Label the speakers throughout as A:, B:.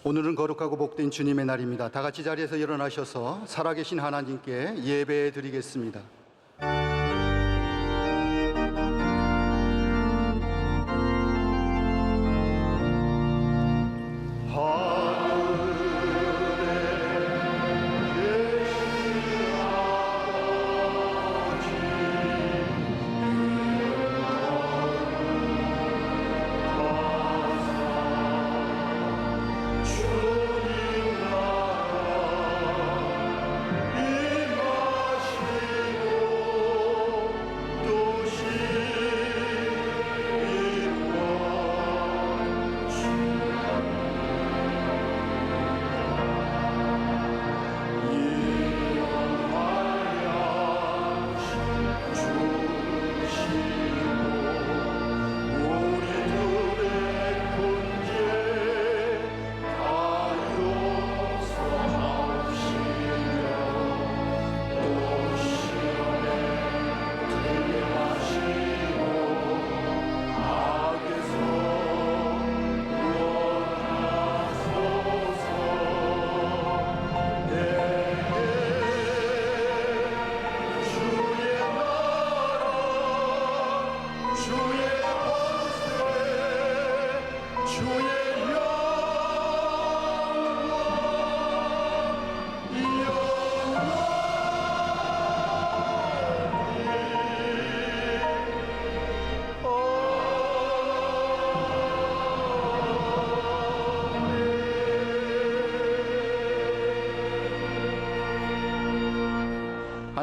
A: 오늘은 거룩하고 복된 주님의 날입니다. 다 같이 자리에서 일어나셔서 살아계신 하나님께 예배 드리겠습니다.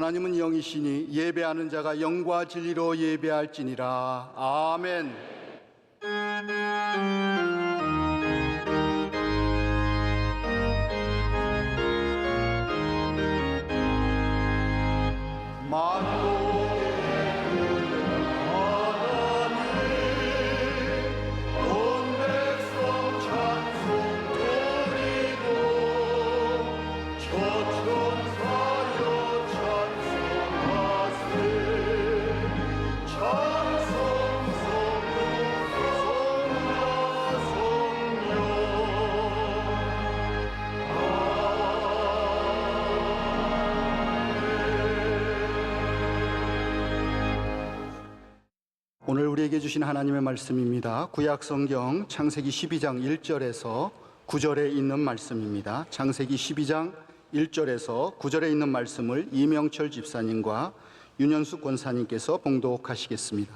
A: 하나님은 영이시니 예배하는 자가 영과 진리로 예배할지니라. 아멘. 오늘 우리에게 주신 하나님의 말씀입니다. 구약성경 창세기 12장 1절에서 9절에 있는 말씀입니다. 창세기 12장 1절에서 9절에 있는 말씀을 이명철 집사님과 윤현숙 권사님께서 봉독하시겠습니다.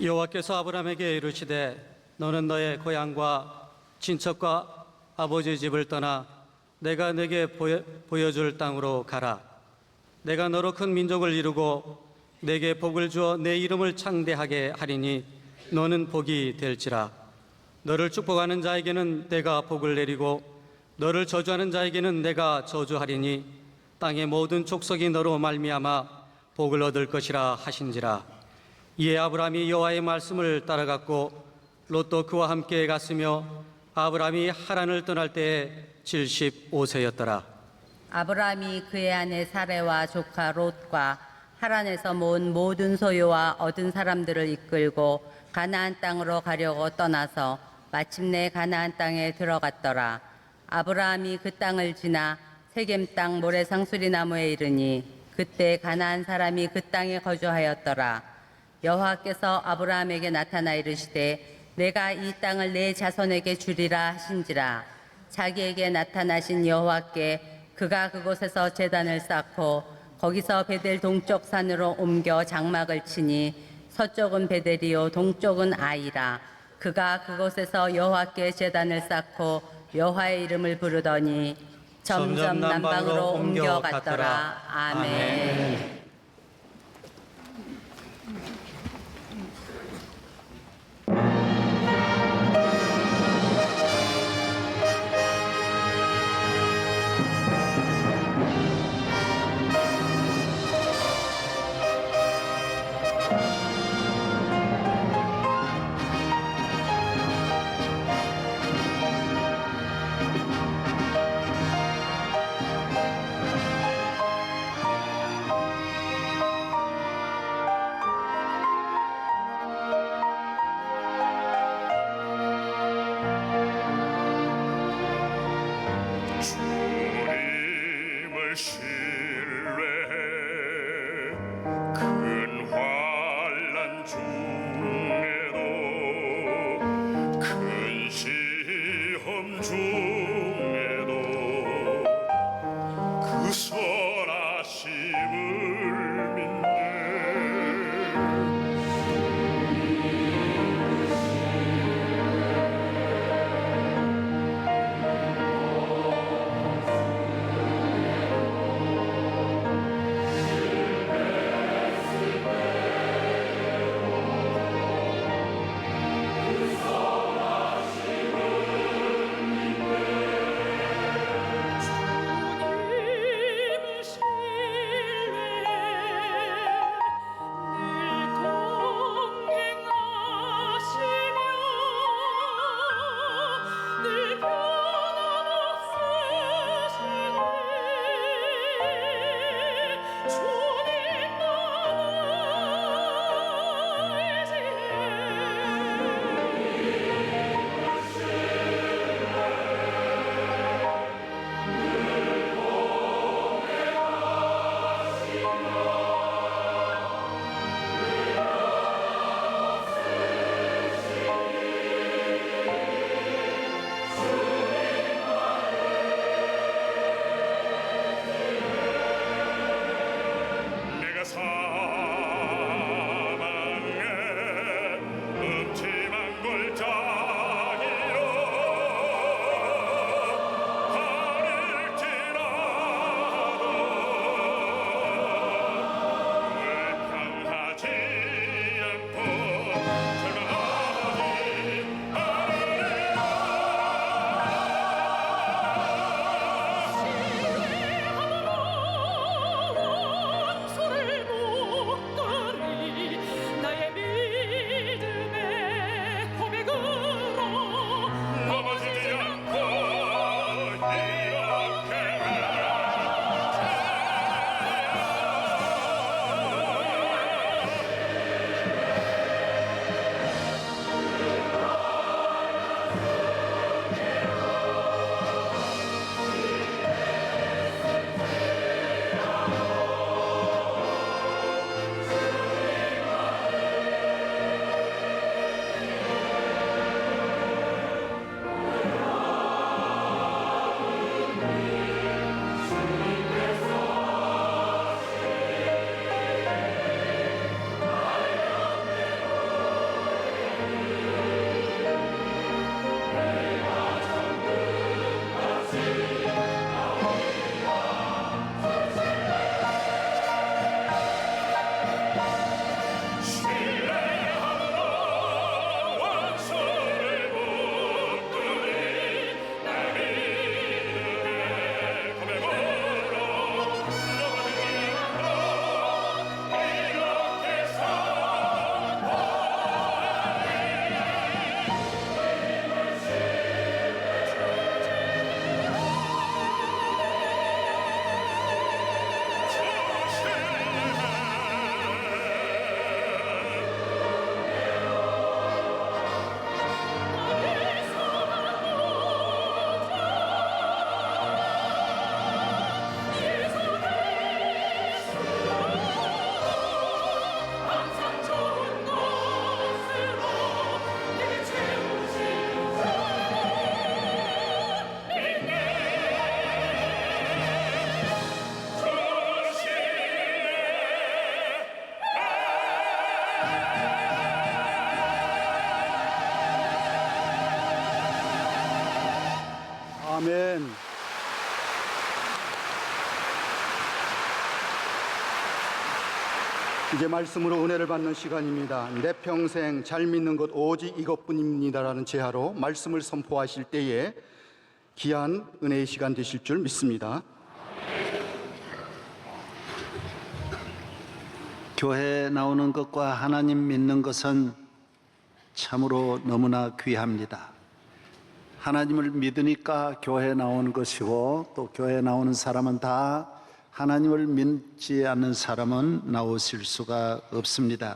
B: 여호와께서 아브라함에게 이르시되 너는 너의 고향과 친척과 아버지 집을 떠나 내가 네게 보여줄 땅으로 가라. 내가 너로 큰 민족을 이루고 내게 복을 주어 내 이름을 창대하게 하리니 너는 복이 될지라. 너를 축복하는 자에게는 내가 복을 내리고 너를 저주하는 자에게는 내가 저주하리니 땅의 모든 족속이 너로 말미암아 복을 얻을 것이라 하신지라. 이에 아브라함이 여호와의 말씀을 따라갔고 롯도 그와 함께 갔으며 아브라함이 하란을 떠날 때에 75세였더라.
C: 아브라함이 그의 아내 사레와 조카 롯과 하란에서 모은 모든 소유와 얻은 사람들을 이끌고 가나안 땅으로 가려고 떠나서 마침내 가나안 땅에 들어갔더라. 아브라함이 그 땅을 지나 세겜 땅 모래상수리 나무에 이르니 그때 가나안 사람이 그 땅에 거주하였더라. 여호와께서 아브라함에게 나타나 이르시되 내가 이 땅을 내 자손에게 주리라 하신지라. 자기에게 나타나신 여호와께 그가 그곳에서 제단을 쌓고 거기서 베델 동쪽 산으로 옮겨 장막을 치니 서쪽은 베델이요 동쪽은 아이라. 그가 그곳에서 여호와께 제단을 쌓고 여호와의 이름을 부르더니 점점 남방으로 옮겨갔더라. 아멘.
A: 아멘. 이제 말씀으로 은혜를 받는 시간입니다. 내 평생 잘 믿는 것 오직 이것뿐입니다라는 제하로 말씀을 선포하실 때에 귀한 은혜의 시간 되실 줄 믿습니다.
D: 교회에 나오는 것과 하나님 믿는 것은 참으로 너무나 귀합니다. 하나님을 믿으니까 교회에 나오는 것이고, 또 교회에 나오는 사람은 다 하나님을 믿지 않는 사람은 나오실 수가 없습니다.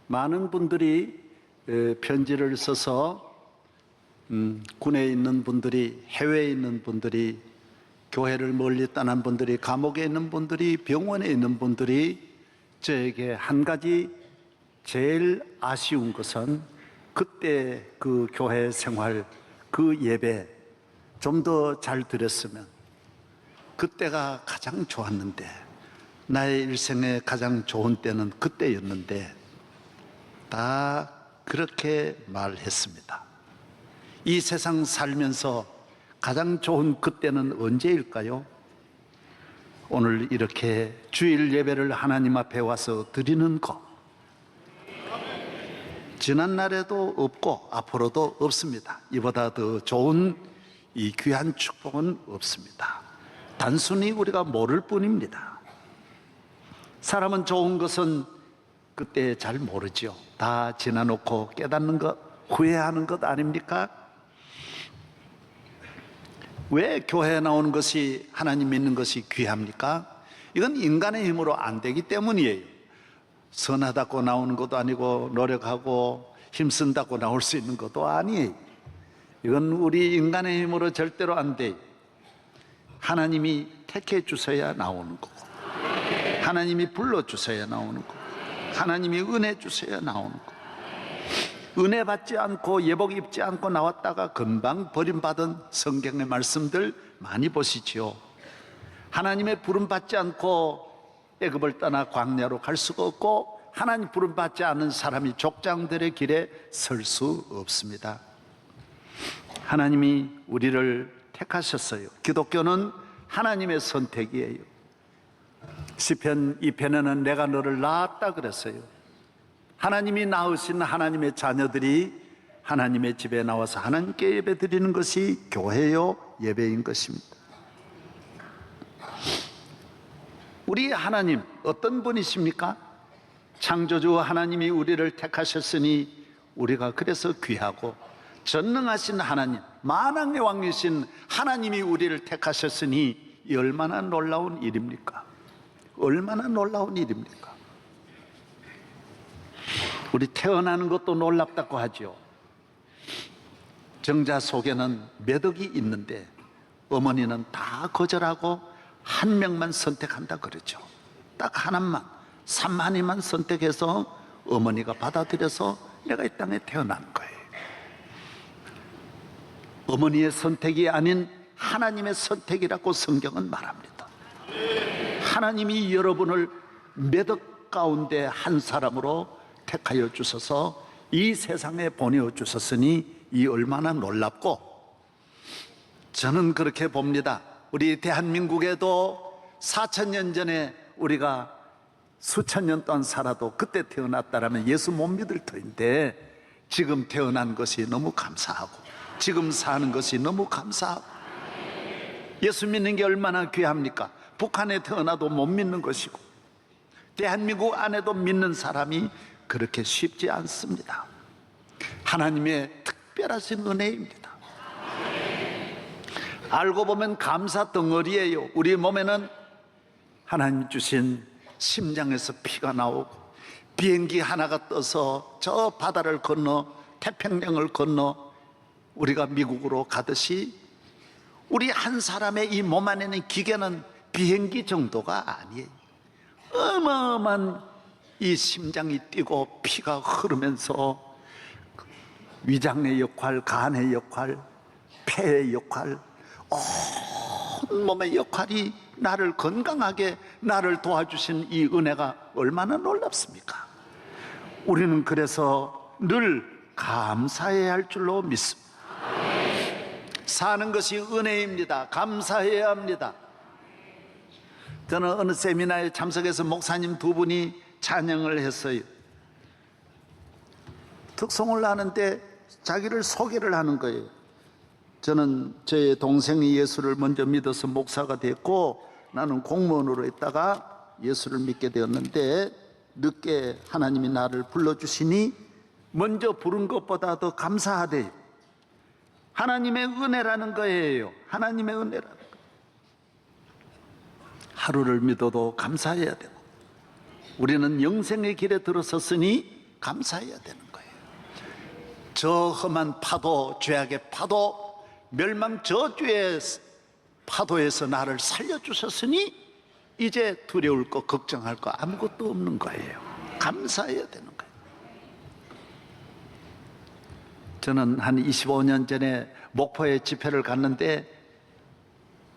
D: 많은 분들이 편지를 써서 군에 있는 분들이, 해외에 있는 분들이, 교회를 멀리 떠난 분들이, 감옥에 있는 분들이, 병원에 있는 분들이 저에게 한 가지 제일 아쉬운 것은 그때 그 교회 생활, 그 예배 좀 더 잘 드렸으면, 그때가 가장 좋았는데, 나의 일생에 가장 좋은 때는 그때였는데, 다 그렇게 말했습니다. 이 세상 살면서 가장 좋은 그때는 언제일까요? 오늘 이렇게 주일 예배를 하나님 앞에 와서 드리는 것, 지난날에도 없고 앞으로도 없습니다. 이보다 더 좋은 이 귀한 축복은 없습니다. 단순히 우리가 모를 뿐입니다. 사람은 좋은 것은 그때 잘 모르죠. 다 지나놓고 깨닫는 것, 후회하는 것 아닙니까? 왜 교회에 나오는 것이, 하나님 믿는 것이 귀합니까? 이건 인간의 힘으로 안 되기 때문이에요. 선하다고 나오는 것도 아니고, 노력하고 힘쓴다고 나올 수 있는 것도 아니에요. 이건 우리 인간의 힘으로 절대로 안 돼요. 하나님이 택해 주셔야 나오는 거고, 하나님이 불러 주셔야 나오는 거고, 하나님이 은혜 주셔야 나오는 거고, 은혜 받지 않고 예복 입지 않고 나왔다가 금방 버림받은 성경의 말씀들 많이 보시지요. 하나님의 부름 받지 않고 애굽을 떠나 광야로 갈 수가 없고, 하나님 부름 받지 않은 사람이 족장들의 길에 설 수 없습니다. 하나님이 우리를 택하셨어요. 기독교는 하나님의 선택이에요. 시편 2편에는 내가 너를 낳았다 그랬어요. 하나님이 낳으신 하나님의 자녀들이 하나님의 집에 나와서 하나님께 예배 드리는 것이 교회요, 예배인 것입니다. 우리 하나님 어떤 분이십니까? 창조주 하나님이 우리를 택하셨으니 우리가 그래서 귀하고, 전능하신 하나님, 만왕의 왕이신 하나님이 우리를 택하셨으니 이 얼마나 놀라운 일입니까? 얼마나 놀라운 일입니까? 우리 태어나는 것도 놀랍다고 하죠. 정자 속에는 몇 억이 있는데 어머니는 다 거절하고 한 명만 선택한다 그러죠. 딱 하나만, 3만이만 선택해서 어머니가 받아들여서 내가 이 땅에 태어난 거예요. 어머니의 선택이 아닌 하나님의 선택이라고 성경은 말합니다. 하나님이 여러분을 몇 억 가운데 한 사람으로 택하여 주셔서 이 세상에 보내어 주셨으니 이 얼마나 놀랍고, 저는 그렇게 봅니다. 우리 대한민국에도 4,000년 전에 우리가 수천 년 동안 살아도 그때 태어났다라면 예수 못 믿을 터인데, 지금 태어난 것이 너무 감사하고, 지금 사는 것이 너무 감사하고, 예수 믿는 게 얼마나 귀합니까? 북한에 태어나도 못 믿는 것이고, 대한민국 안에도 믿는 사람이 그렇게 쉽지 않습니다. 하나님의 특별하신 은혜입니다. 알고 보면 감사 덩어리예요. 우리 몸에는 하나님 주신 심장에서 피가 나오고, 비행기 하나가 떠서 저 바다를 건너 태평양을 건너 우리가 미국으로 가듯이, 우리 한 사람의 이 몸 안에는 기계는 비행기 정도가 아니에요. 어마어마한 이 심장이 뛰고 피가 흐르면서 위장의 역할, 간의 역할, 폐의 역할, 온 몸의 역할이 나를 건강하게 나를 도와주신 이 은혜가 얼마나 놀랍습니까? 우리는 그래서 늘 감사해야 할 줄로 믿습니다. 사는 것이 은혜입니다. 감사해야 합니다. 저는 어느 세미나에 참석해서 목사님 두 분이 찬양을 했어요. 특송을 하는데 자기를 소개를 하는 거예요. 저는 제 동생이 예수를 먼저 믿어서 목사가 됐고 나는 공무원으로 있다가 예수를 믿게 되었는데 늦게 하나님이 나를 불러주시니 먼저 부른 것보다 더 감사하대요. 하나님의 은혜라는 거예요. 하나님의 은혜라는 거. 하루를 믿어도 감사해야 되고 우리는 영생의 길에 들어섰으니 감사해야 되는 거예요. 저 험한 파도, 죄악의 파도, 멸망 저주의 파도에서 나를 살려주셨으니 이제 두려울 거 걱정할 거 아무것도 없는 거예요. 감사해야 되는 거예요. 저는 한 25년 전에 목포에 집회를 갔는데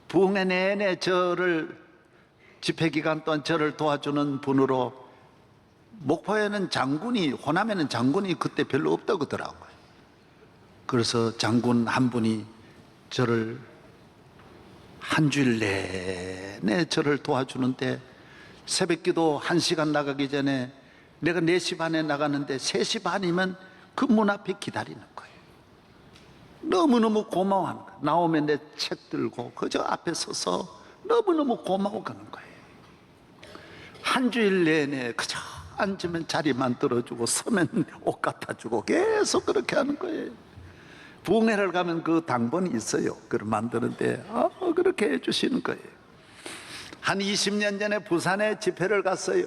D: 부흥회 내내 저를 집회 기간 동안 저를 도와주는 분으로 목포에는 장군이, 호남에는 장군이 그때 별로 없다고 하더라고요. 그래서 장군 한 분이 저를 한 주일 내내 저를 도와주는데 새벽기도 1시간 나가기 전에 내가 4시 반에 나가는데 3시 반이면 그 문 앞에 기다리는 거예요. 너무너무 고마워하는 거예요. 나오면 내 책 들고 그저 앞에 서서 너무너무 고마워 가는 거예요. 한 주일 내내 그저 앉으면 자리 만들어주고 서면 옷 갖다주고 계속 그렇게 하는 거예요. 부흥회를 가면 그 당번이 있어요. 그걸 만드는데 그렇게 해주시는 거예요. 한 20년 전에 부산에 집회를 갔어요.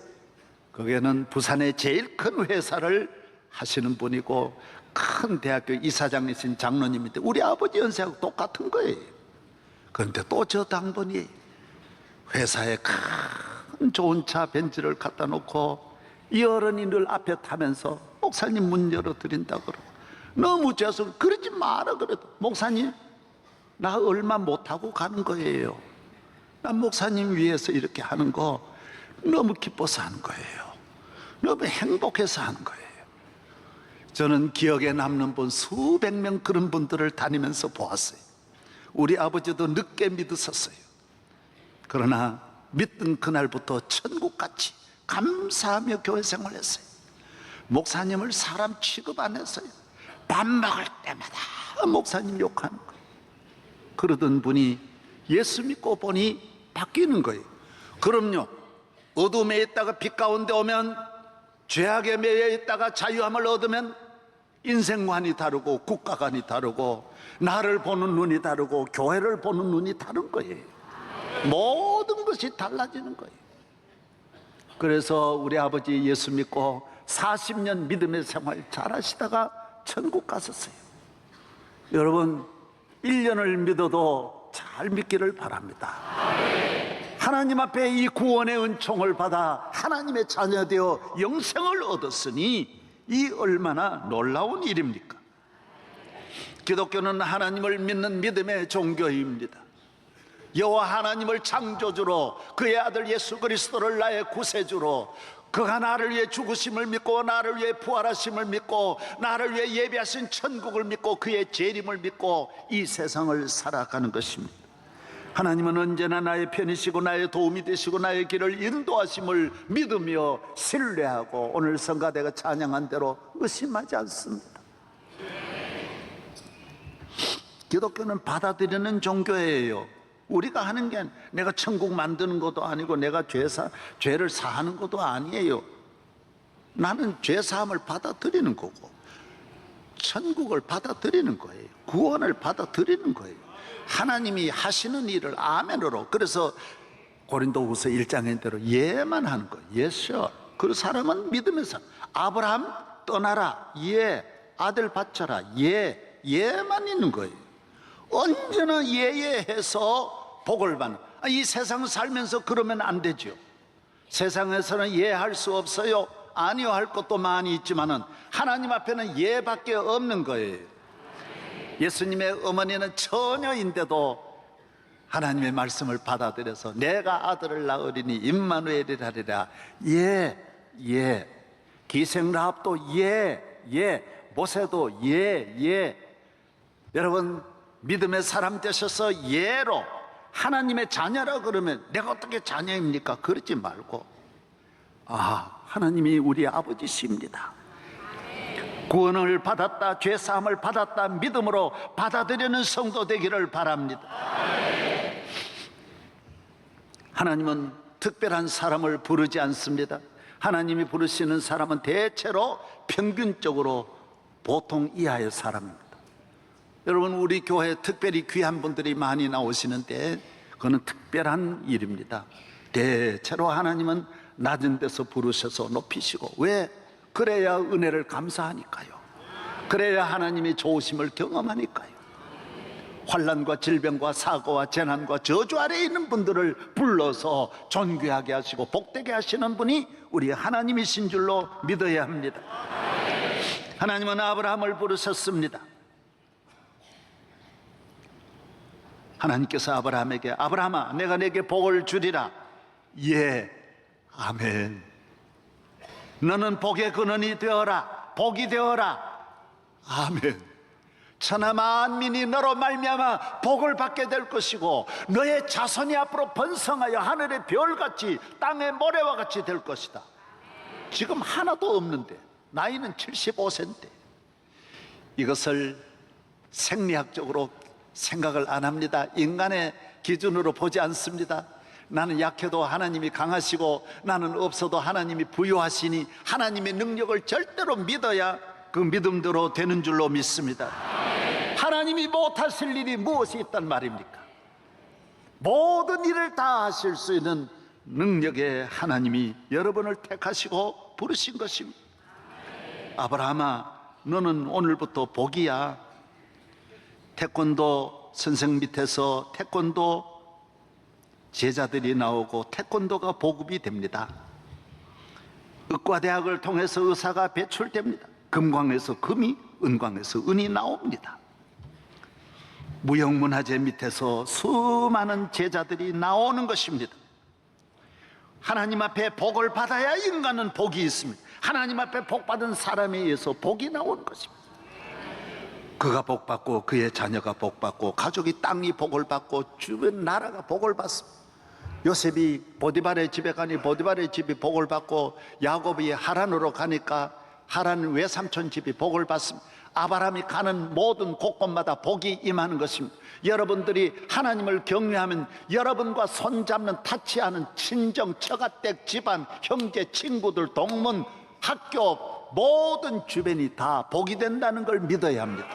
D: 거기에는 부산의 제일 큰 회사를 하시는 분이고 큰 대학교 이사장이신 장로님인데 우리 아버지 연세하고 똑같은 거예요. 그런데 또 저 당번이 회사에 큰 좋은 차 벤츠를 갖다 놓고 이 어른이 늘 앞에 타면서 목사님 문 열어드린다 그러고 너무 죄송해서 그러지 마라 그래도 목사님 나 얼마 못하고 가는 거예요. 난 목사님 위해서 이렇게 하는 거 너무 기뻐서 하는 거예요. 너무 행복해서 하는 거예요. 저는 기억에 남는 분 수백 명 그런 분들을 다니면서 보았어요. 우리 아버지도 늦게 믿으셨어요. 그러나 믿던 그날부터 천국같이 감사하며 교회 생활했어요. 목사님을 사람 취급 안 했어요. 밥 먹을 때마다 목사님 욕하는 거예요. 그러던 분이 예수 믿고 보니 바뀌는 거예요. 그럼요, 어둠에 있다가 빛 가운데 오면, 죄악에 매여 있다가 자유함을 얻으면 인생관이 다르고 국가관이 다르고 나를 보는 눈이 다르고 교회를 보는 눈이 다른 거예요. 모든 것이 달라지는 거예요. 그래서 우리 아버지 예수 믿고 40년 믿음의 생활 잘 하시다가 천국 갔었어요. 여러분 1년을 믿어도 잘 믿기를 바랍니다. 하나님 앞에 이 구원의 은총을 받아 하나님의 자녀 되어 영생을 얻었으니 이 얼마나 놀라운 일입니까? 기독교는 하나님을 믿는 믿음의 종교입니다. 여호와 하나님을 창조주로, 그의 아들 예수 그리스도를 나의 구세주로, 그가 나를 위해 죽으심을 믿고 나를 위해 부활하심을 믿고 나를 위해 예비하신 천국을 믿고 그의 재림을 믿고 이 세상을 살아가는 것입니다. 하나님은 언제나 나의 편이시고 나의 도움이 되시고 나의 길을 인도하심을 믿으며 신뢰하고 오늘 성가대가 찬양한 대로 의심하지 않습니다. 기독교는 받아들이는 종교예요. 우리가 하는 게 내가 천국 만드는 것도 아니고 내가 죄를 사하는 것도 아니에요. 나는 죄 사함을 받아들이는 거고 천국을 받아들이는 거예요. 구원을 받아들이는 거예요. 하나님이 하시는 일을 아멘으로. 그래서 고린도후서 1장인 대로 예만 하는 거예요. 예셔. 그 사람은 믿으면서 아브라함 떠나라, 예. 아들 바쳐라, 예. 예만 있는 거예요. 언제나 예예해서 복을 받는. 이 세상 살면서 그러면 안 되죠. 세상에서는 예할 수 없어요. 아니요 할 것도 많이 있지만은 하나님 앞에는 예밖에 없는 거예요. 예수님의 어머니는 처녀인데도 하나님의 말씀을 받아들여서 내가 아들을 낳으리니 임마누엘이라리라. 예. 기생라합도 예. 모세도 예. 여러분 믿음의 사람 되셔서 예로 하나님의 자녀라 그러면 내가 어떻게 자녀입니까? 그러지 말고 하나님이 우리 아버지십니다. 구원을 받았다, 죄사함을 받았다 믿음으로 받아들이는 성도 되기를 바랍니다. 하나님은 특별한 사람을 부르지 않습니다. 하나님이 부르시는 사람은 대체로 평균적으로 보통 이하의 사람입니다. 여러분 우리 교회에 특별히 귀한 분들이 많이 나오시는데 그건 특별한 일입니다. 대체로 하나님은 낮은 데서 부르셔서 높이시고, 왜? 그래야 은혜를 감사하니까요. 그래야 하나님이 좋으심을 경험하니까요. 환난과 질병과 사고와 재난과 저주 아래에 있는 분들을 불러서 존귀하게 하시고 복되게 하시는 분이 우리 하나님이신 줄로 믿어야 합니다. 하나님은 아브라함을 부르셨습니다. 하나님께서 아브라함에게 아브라함아 내가 내게 복을 주리라. 예, 아멘. 너는 복의 근원이 되어라. 복이 되어라. 아멘. 천하 만민이 너로 말미암아 복을 받게 될 것이고 너의 자손이 앞으로 번성하여 하늘의 별같이 땅의 모래와 같이 될 것이다. 지금 하나도 없는데 나이는 75세인데 이것을 생리학적으로 생각을 안 합니다. 인간의 기준으로 보지 않습니다. 나는 약해도 하나님이 강하시고 나는 없어도 하나님이 부유하시니 하나님의 능력을 절대로 믿어야 그 믿음대로 되는 줄로 믿습니다. 하나님이 못하실 일이 무엇이 있단 말입니까? 모든 일을 다 하실 수 있는 능력의 하나님이 여러분을 택하시고 부르신 것입니다. 아브라함아 너는 오늘부터 복이야. 태권도 선생 밑에서 태권도 제자들이 나오고 태권도가 보급이 됩니다. 의과대학을 통해서 의사가 배출됩니다. 금광에서 금이, 은광에서 은이 나옵니다. 무형문화재 밑에서 수많은 제자들이 나오는 것입니다. 하나님 앞에 복을 받아야 인간은 복이 있습니다. 하나님 앞에 복받은 사람에 의해서 복이 나오는 것입니다. 그가 복받고 그의 자녀가 복받고 가족이 땅이 복을 받고 주변 나라가 복을 받습니다. 요셉이 보디발의 집에 가니 보디발의 집이 복을 받고 야곱이 하란으로 가니까 하란 외삼촌 집이 복을 받습니다. 아브라함이 가는 모든 곳곳마다 복이 임하는 것입니다. 여러분들이 하나님을 경외하면 여러분과 손잡는 타치하는 친정, 처가댁, 집안, 형제, 친구들, 동문, 학교 모든 주변이 다 복이 된다는 걸 믿어야 합니다.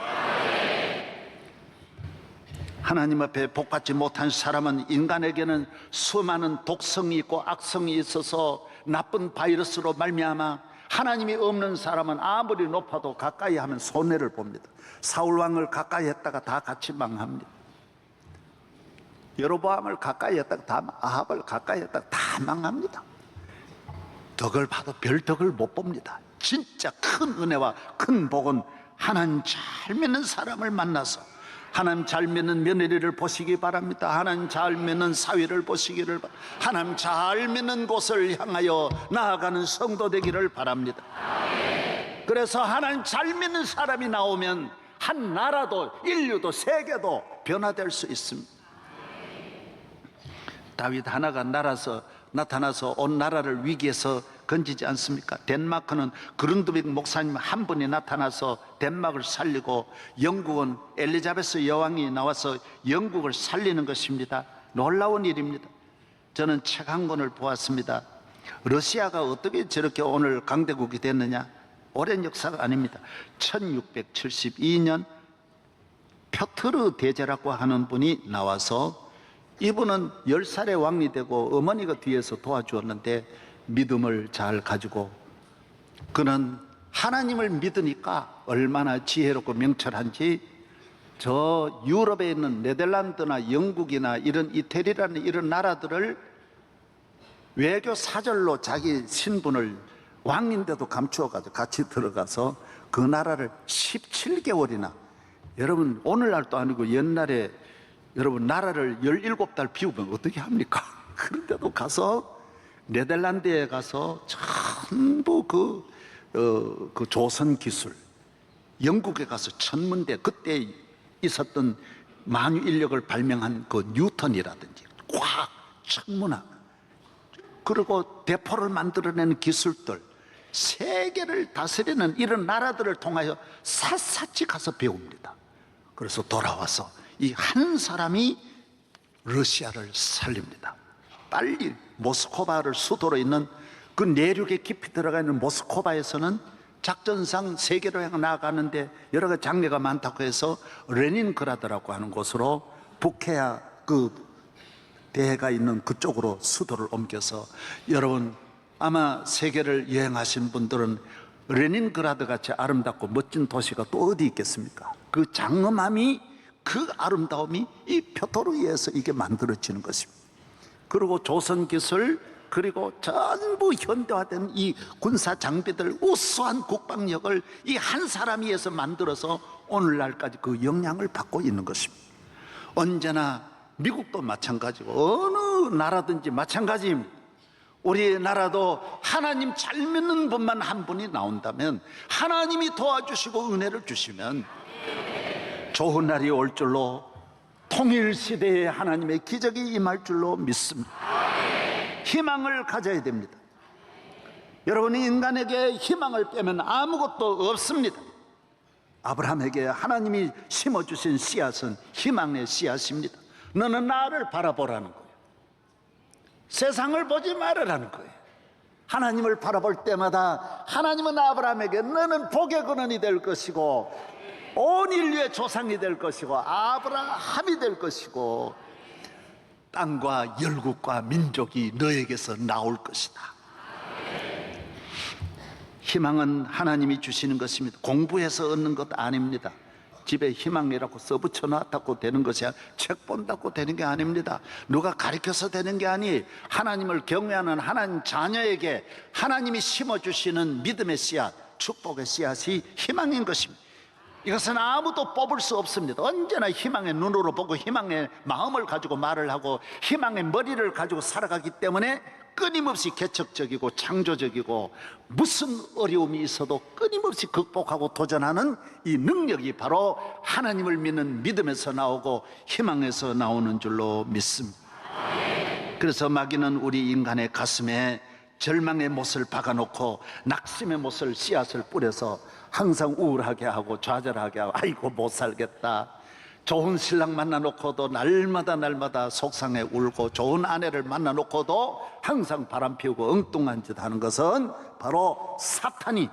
D: 하나님 앞에 복받지 못한 사람은 인간에게는 수많은 독성이 있고 악성이 있어서 나쁜 바이러스로 말미암아 하나님이 없는 사람은 아무리 높아도 가까이 하면 손해를 봅니다. 사울왕을 가까이 했다가 다 같이 망합니다. 여로보암을 가까이 했다가 다, 아합을 가까이 했다가 다 망합니다. 덕을 봐도 별 덕을 못 봅니다. 진짜 큰 은혜와 큰 복은 하나님 잘 믿는 사람을 만나서 하나님 잘 믿는 며느리를 보시기 바랍니다. 하나님 잘 믿는 사위를 보시기를 바랍니다. 하나님 잘 믿는 곳을 향하여 나아가는 성도 되기를 바랍니다. 그래서 하나님 잘 믿는 사람이 나오면 한 나라도 인류도 세계도 변화될 수 있습니다. 다윗 하나가 나타나서 온 나라를 위기에서 건지지 않습니까? 덴마크는 그룬드빅 목사님 한 분이 나타나서 덴마크를 살리고 영국은 엘리자베스 여왕이 나와서 영국을 살리는 것입니다. 놀라운 일입니다. 저는 책 한 권을 보았습니다. 러시아가 어떻게 저렇게 오늘 강대국이 됐느냐? 오랜 역사가 아닙니다. 1672년 표트르 대제라고 하는 분이 나와서 이분은 10살의 왕이 되고 어머니가 뒤에서 도와주었는데 믿음을 잘 가지고 그는 하나님을 믿으니까 얼마나 지혜롭고 명철한지 저 유럽에 있는 네덜란드나 영국이나 이런 이태리라는 이런 나라들을 외교 사절로 자기 신분을 왕인데도 감추어가지고 같이 들어가서 그 나라를 17개월이나 여러분 오늘날도 아니고 옛날에 여러분 나라를 17달 비우면 어떻게 합니까? 그런데도 가서 네덜란드에 가서 전부 그 조선 기술 영국에 가서 천문대 그때 있었던 만유 인력을 발명한 그 뉴턴이라든지 과학, 천문학, 그리고 대포를 만들어내는 기술들, 세계를 다스리는 이런 나라들을 통하여 샅샅이 가서 배웁니다. 그래서 돌아와서 이 한 사람이 러시아를 살립니다. 빨리 모스크바를 수도로 있는 그 내륙에 깊이 들어가 있는 모스크바에서는 작전상 세계로 향해 나아가는데 여러 가지 장애가 많다고 해서 레닌그라드라고 하는 곳으로 북해야 그 대해가 있는 그쪽으로 수도를 옮겨서, 여러분 아마 세계를 여행하신 분들은 레닌그라드 같이 아름답고 멋진 도시가 또 어디 있겠습니까? 그 장엄함이, 그 아름다움이 이 표토로 의해서 이게 만들어지는 것입니다. 그리고 조선기술, 그리고 전부 현대화된 이 군사 장비들, 우수한 국방력을 이 한 사람이 해서 만들어서 오늘날까지 그 영향을 받고 있는 것입니다. 언제나 미국도 마찬가지고 어느 나라든지 마찬가지입니다. 우리나라도 하나님 잘 믿는 분만 한 분이 나온다면, 하나님이 도와주시고 은혜를 주시면 좋은 날이 올 줄로, 통일시대에 하나님의 기적이 임할 줄로 믿습니다. 희망을 가져야 됩니다. 여러분이 인간에게 희망을 빼면 아무것도 없습니다. 아브라함에게 하나님이 심어주신 씨앗은 희망의 씨앗입니다. 너는 나를 바라보라는 거예요. 세상을 보지 말으라는 거예요. 하나님을 바라볼 때마다 하나님은 아브라함에게 너는 복의 근원이 될 것이고 온 인류의 조상이 될 것이고 아브라함이 될 것이고 땅과 열국과 민족이 너에게서 나올 것이다. 희망은 하나님이 주시는 것입니다. 공부해서 얻는 것 아닙니다. 집에 희망이라고 써붙여 놨다고 되는 것이 아니라, 책 본다고 되는 게 아닙니다. 누가 가르쳐서 되는 게 아니, 하나님을 경외하는 하나님 자녀에게 하나님이 심어주시는 믿음의 씨앗, 축복의 씨앗이 희망인 것입니다. 이것은 아무도 뽑을 수 없습니다. 언제나 희망의 눈으로 보고 희망의 마음을 가지고 말을 하고 희망의 머리를 가지고 살아가기 때문에 끊임없이 개척적이고 창조적이고 무슨 어려움이 있어도 끊임없이 극복하고 도전하는 이 능력이 바로 하나님을 믿는 믿음에서 나오고 희망에서 나오는 줄로 믿습니다. 그래서 마귀는 우리 인간의 가슴에 절망의 못을 박아놓고 낙심의 못을, 씨앗을 뿌려서 항상 우울하게 하고 좌절하게 하고, 아이고 못 살겠다. 좋은 신랑 만나놓고도 날마다 속상해 울고, 좋은 아내를 만나놓고도 항상 바람 피우고 엉뚱한 짓 하는 것은 바로 사탄이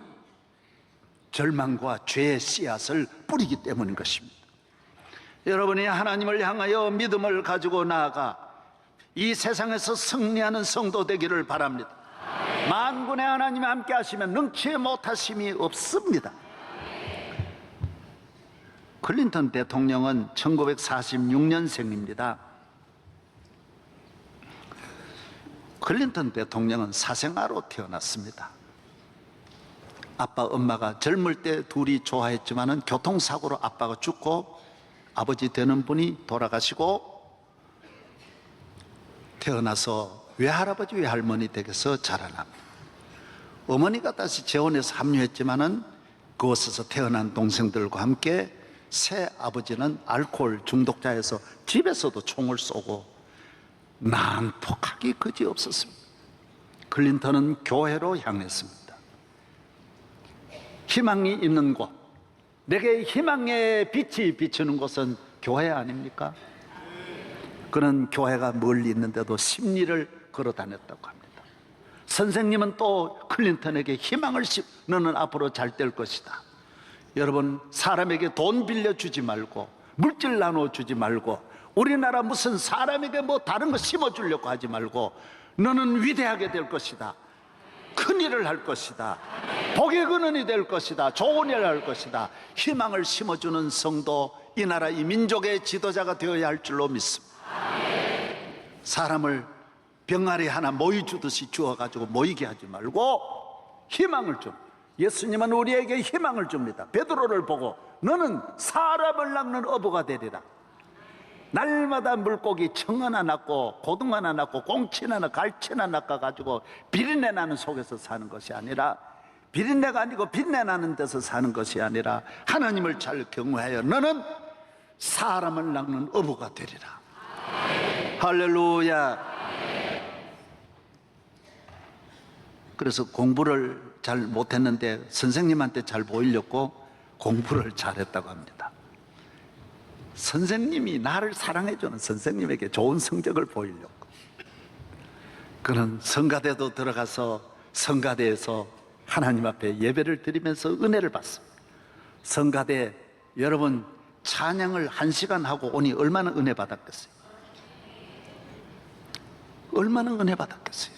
D: 절망과 죄의 씨앗을 뿌리기 때문인 것입니다. 여러분이 하나님을 향하여 믿음을 가지고 나아가 이 세상에서 승리하는 성도 되기를 바랍니다. 만군의 하나님이 함께 하시면 능치 못하심이 없습니다. 클린턴 대통령은 1946년생입니다. 클린턴 대통령은 사생아로 태어났습니다. 아빠 엄마가 젊을 때 둘이 좋아했지만은 교통사고로 아빠가 죽고 아버지 되는 분이 돌아가시고 태어나서 외할아버지 외할머니 댁에서 자라납니다. 어머니가 다시 재혼해서 합류했지만은 그곳에서 태어난 동생들과 함께 새 아버지는 알코올 중독자에서 집에서도 총을 쏘고 난폭하기 그지없었습니다. 클린턴은 교회로 향했습니다. 희망이 있는 곳, 내게 희망의 빛이 비추는 곳은 교회 아닙니까? 그는 교회가 멀리 있는데도 심리를 걸어 다녔다고 합니다. 선생님은 또 클린턴에게 희망을 너는 앞으로 잘 될 것이다. 여러분, 사람에게 돈 빌려주지 말고 물질 나눠주지 말고 우리나라 무슨 사람에게 뭐 다른 거 심어주려고 하지 말고 너는 위대하게 될 것이다. 큰일을 할 것이다. 복의 근원이 될 것이다. 좋은 일을 할 것이다. 희망을 심어주는 성도, 이 나라 이 민족의 지도자가 되어야 할 줄로 믿습니다. 사람을 병아리 하나 모이 주듯이 주어가지고 모이게 하지 말고 희망을 좀. 예수님은 우리에게 희망을 줍니다. 베드로를 보고 너는 사람을 낚는 어부가 되리라. 날마다 물고기 청 하나 낚고 고등 하나 낚고 꽁치 하나 갈치 하나 낚아가지고 비린내 나는 속에서 사는 것이 아니라 비린내가 아니고 빛내 나는 데서 사는 것이 아니라 하나님을 잘 경외하여 너는 사람을 낚는 어부가 되리라. 할렐루야. 그래서 공부를 잘 못했는데 선생님한테 잘 보이려고 공부를 잘했다고 합니다. 선생님이 나를 사랑해주는 선생님에게 좋은 성적을 보이려고. 그는 성가대도 들어가서 성가대에서 하나님 앞에 예배를 드리면서 은혜를 받습니다. 성가대 여러분 찬양을 1시간 하고 오니 얼마나 은혜 받았겠어요? 얼마나 은혜 받았겠어요?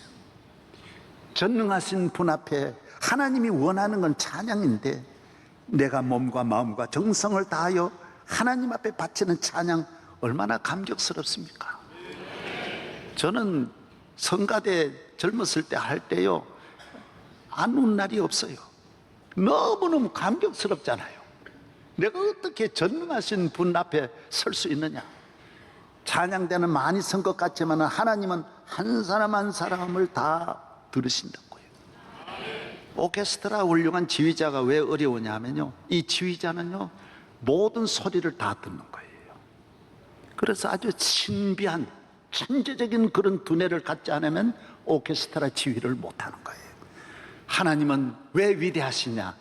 D: 전능하신 분 앞에 하나님이 원하는 건 찬양인데 내가 몸과 마음과 정성을 다하여 하나님 앞에 바치는 찬양 얼마나 감격스럽습니까? 저는 성가대 젊었을 때 할 때요 안 운 날이 없어요. 너무너무 감격스럽잖아요. 내가 어떻게 전능하신 분 앞에 설 수 있느냐. 찬양대는 많이 선 것 같지만 하나님은 한 사람 한 사람을 다 들으신다고요. 오케스트라 훌륭한 지휘자가 왜 어려우냐 하면요, 이 지휘자는요 모든 소리를 다 듣는 거예요. 그래서 아주 신비한 천재적인 그런 두뇌를 갖지 않으면 오케스트라 지휘를 못하는 거예요. 하나님은 왜 위대하시냐?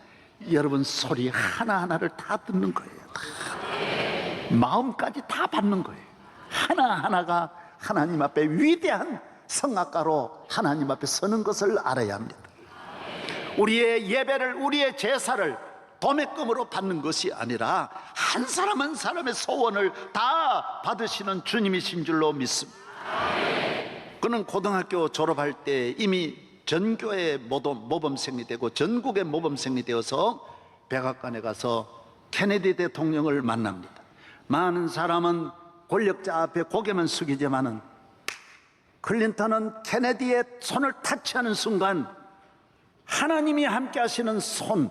D: 여러분 소리 하나하나를 다 듣는 거예요. 다. 마음까지 다 받는 거예요. 하나하나가 하나님 앞에 위대한 성악가로 하나님 앞에 서는 것을 알아야 합니다. 우리의 예배를, 우리의 제사를 도매금으로 받는 것이 아니라 한 사람 한 사람의 소원을 다 받으시는 주님이신 줄로 믿습니다. 그는 고등학교 졸업할 때 이미 전교의 모범생이 되고 전국의 모범생이 되어서 백악관에 가서 케네디 대통령을 만납니다. 많은 사람은 권력자 앞에 고개만 숙이지만은 클린턴은 케네디의 손을 타치하는 순간 하나님이 함께 하시는 손,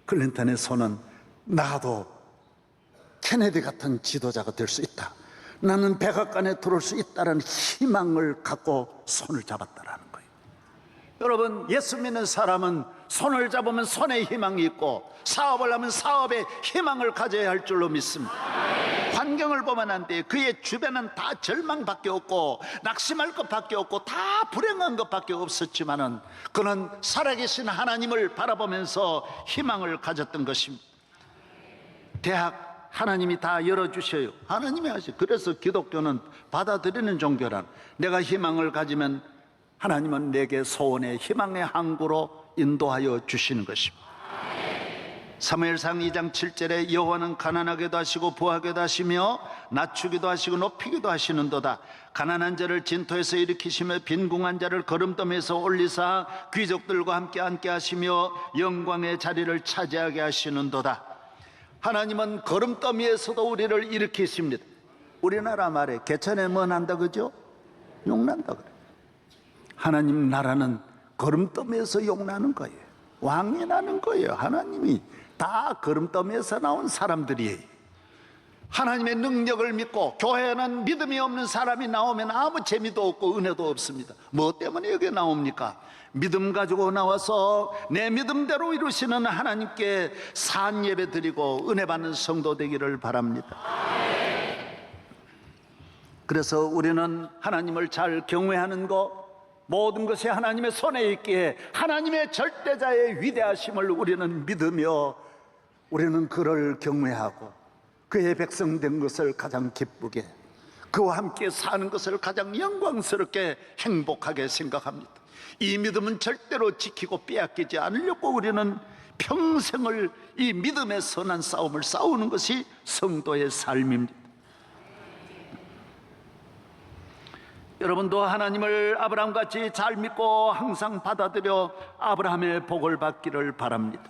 D: 클린턴의 손은 나도 케네디 같은 지도자가 될 수 있다, 나는 백악관에 들어올 수 있다는 희망을 갖고 손을 잡았다라는 거예요. 여러분, 예수 믿는 사람은 손을 잡으면 손에 희망이 있고 사업을 하면 사업에 희망을 가져야 할 줄로 믿습니다. 환경을 보면 안 돼요. 그의 주변은 다 절망밖에 없고 낙심할 것밖에 없고 다 불행한 것밖에 없었지만은 그는 살아계신 하나님을 바라보면서 희망을 가졌던 것입니다. 대학 하나님이 다 열어주셔요. 하나님이 하셔요. 그래서 기독교는 받아들이는 종교란, 내가 희망을 가지면 하나님은 내게 소원의 희망의 항구로 인도하여 주시는 것입니다. 사무엘상 2장 7절에 여호와는 가난하게도 하시고 부하게도 하시며 낮추기도 하시고 높이기도 하시는도다. 가난한 자를 진토에서 일으키시며 빈궁한 자를 거름더미에서 올리사 귀족들과 함께 앉게 하시며 영광의 자리를 차지하게 하시는도다. 하나님은 거름더미에서도 우리를 일으키십니다. 우리나라 말에 개천에 뭐 난다 그죠? 욕난다 그래. 하나님 나라는 거름더미에서 욕나는 거예요. 왕이 나는 거예요. 하나님이 다 거름더미에서 나온 사람들이에요. 하나님의 능력을 믿고 교회는 믿음이 없는 사람이 나오면 아무 재미도 없고 은혜도 없습니다. 뭐 때문에 여기 나옵니까? 믿음 가지고 나와서 내 믿음대로 이루시는 하나님께 산 예배 드리고 은혜 받는 성도 되기를 바랍니다. 그래서 우리는 하나님을 잘 경외하는 것, 모든 것이 하나님의 손에 있기에 하나님의 절대자의 위대하심을 우리는 믿으며 우리는 그를 경외하고 그의 백성 된 것을 가장 기쁘게, 그와 함께 사는 것을 가장 영광스럽게 행복하게 생각합니다. 이 믿음은 절대로 지키고 빼앗기지 않으려고 우리는 평생을 이 믿음의 선한 싸움을 싸우는 것이 성도의 삶입니다. 여러분도 하나님을 아브라함같이 잘 믿고 항상 받아들여 아브라함의 복을 받기를 바랍니다.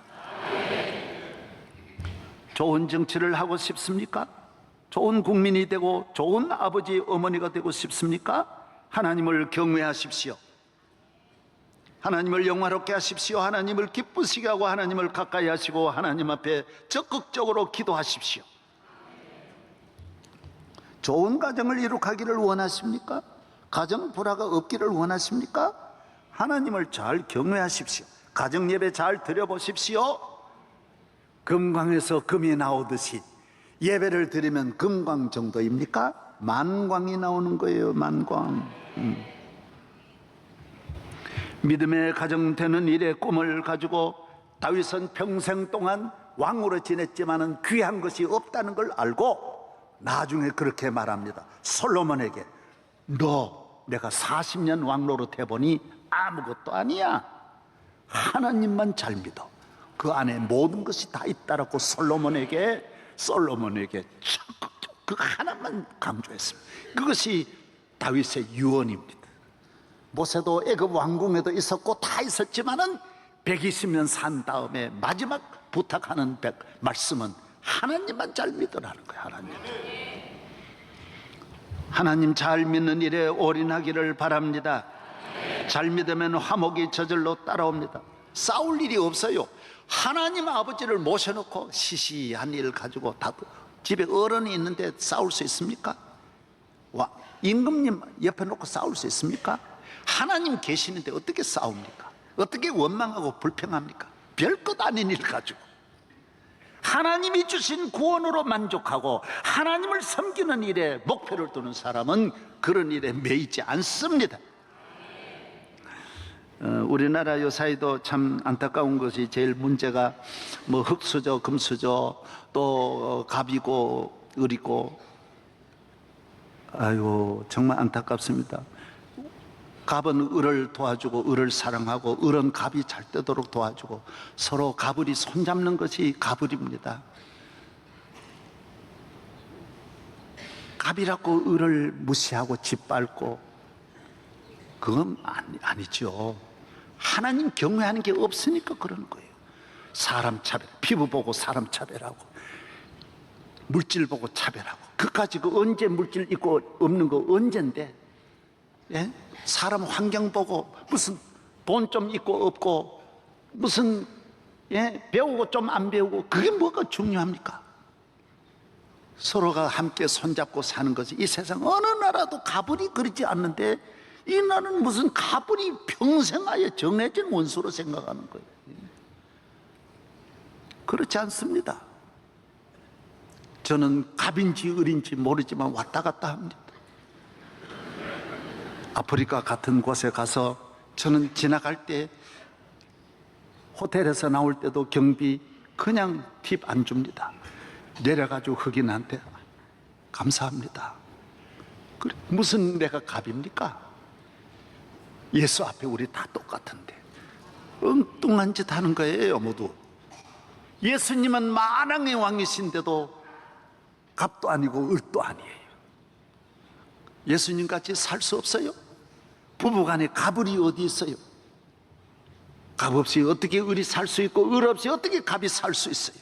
D: 좋은 정치를 하고 싶습니까? 좋은 국민이 되고 좋은 아버지 어머니가 되고 싶습니까? 하나님을 경외하십시오. 하나님을 영화롭게 하십시오. 하나님을 기쁘시게 하고 하나님을 가까이 하시고 하나님 앞에 적극적으로 기도하십시오. 좋은 가정을 이룩하기를 원하십니까? 가정 불화가 없기를 원하십니까? 하나님을 잘 경외하십시오. 가정 예배 잘 드려보십시오. 금광에서 금이 나오듯이 예배를 드리면 금광 정도입니까? 만광이 나오는 거예요. 만광. 믿음의 가정 되는 일의 꿈을 가지고 다윗은 평생 동안 왕으로 지냈지만은 귀한 것이 없다는 걸 알고 나중에 그렇게 말합니다. 솔로몬에게 너 내가 40년 왕노릇 해보니 아무것도 아니야. 하나님만 잘 믿어. 그 안에 모든 것이 다 있다라고 솔로몬에게 그 하나만 강조했습니다. 그것이 다윗의 유언입니다. 모세도 애굽 왕궁에도 있었고 다 있었지만은 120년 산 다음에 마지막 부탁하는 말씀은 하나님만 잘 믿으라는 거예요. 하나님 잘 믿는 일에 올인하기를 바랍니다. 잘 믿으면 화목이 저절로 따라옵니다. 싸울 일이 없어요. 하나님 아버지를 모셔놓고 시시한 일 가지고 집에 어른이 있는데 싸울 수 있습니까? 임금님 옆에 놓고 싸울 수 있습니까? 하나님 계시는데 어떻게 싸웁니까? 어떻게 원망하고 불평합니까? 별것 아닌 일 가지고 하나님이 주신 구원으로 만족하고 하나님을 섬기는 일에 목표를 두는 사람은 그런 일에 매이지 않습니다. 우리나라 요사이도 참 안타까운 것이 제일 문제가 뭐 흙수저, 금수저, 또 갑이고 을이고, 아이고 정말 안타깝습니다. 갑은 을을 도와주고 을을 사랑하고 을은 갑이 잘 되도록 도와주고 서로 갑을이 손잡는 것이 갑을입니다. 갑이라고 을을 무시하고 짓밟고 그건 아니죠. 하나님 경외하는 게 없으니까 그러는 거예요. 사람 차별, 피부 보고 사람 차별하고 물질 보고 차별하고 그까지 언제 물질 있고 없는 거 언젠데? 예? 사람 환경 보고 무슨 돈 좀 있고 없고 무슨 배우고 좀 안 배우고 그게 뭐가 중요합니까? 서로가 함께 손잡고 사는 것이 이 세상 어느 나라도 가불이 그러지 않는데 이 나라는 무슨 가불이 평생 아예 정해진 원수로 생각하는 거예요. 그렇지 않습니다. 저는 갑인지 을인지 모르지만 왔다 갔다 합니다. 아프리카 같은 곳에 가서 저는 지나갈 때 호텔에서 나올 때도 경비 그냥 팁 안 줍니다. 내려가지고 흑인한테 감사합니다. 그래, 무슨 내가 갑입니까? 예수 앞에 우리 다 똑같은데 엉뚱한 짓 하는 거예요. 모두 예수님은 만왕의 왕이신데도 갑도 아니고 을도 아니에요. 예수님같이 살 수 없어요. 부부간에 갑을이 어디 있어요? 갑 없이 어떻게 을이 살 수 있고 을 없이 어떻게 갑이 살 수 있어요?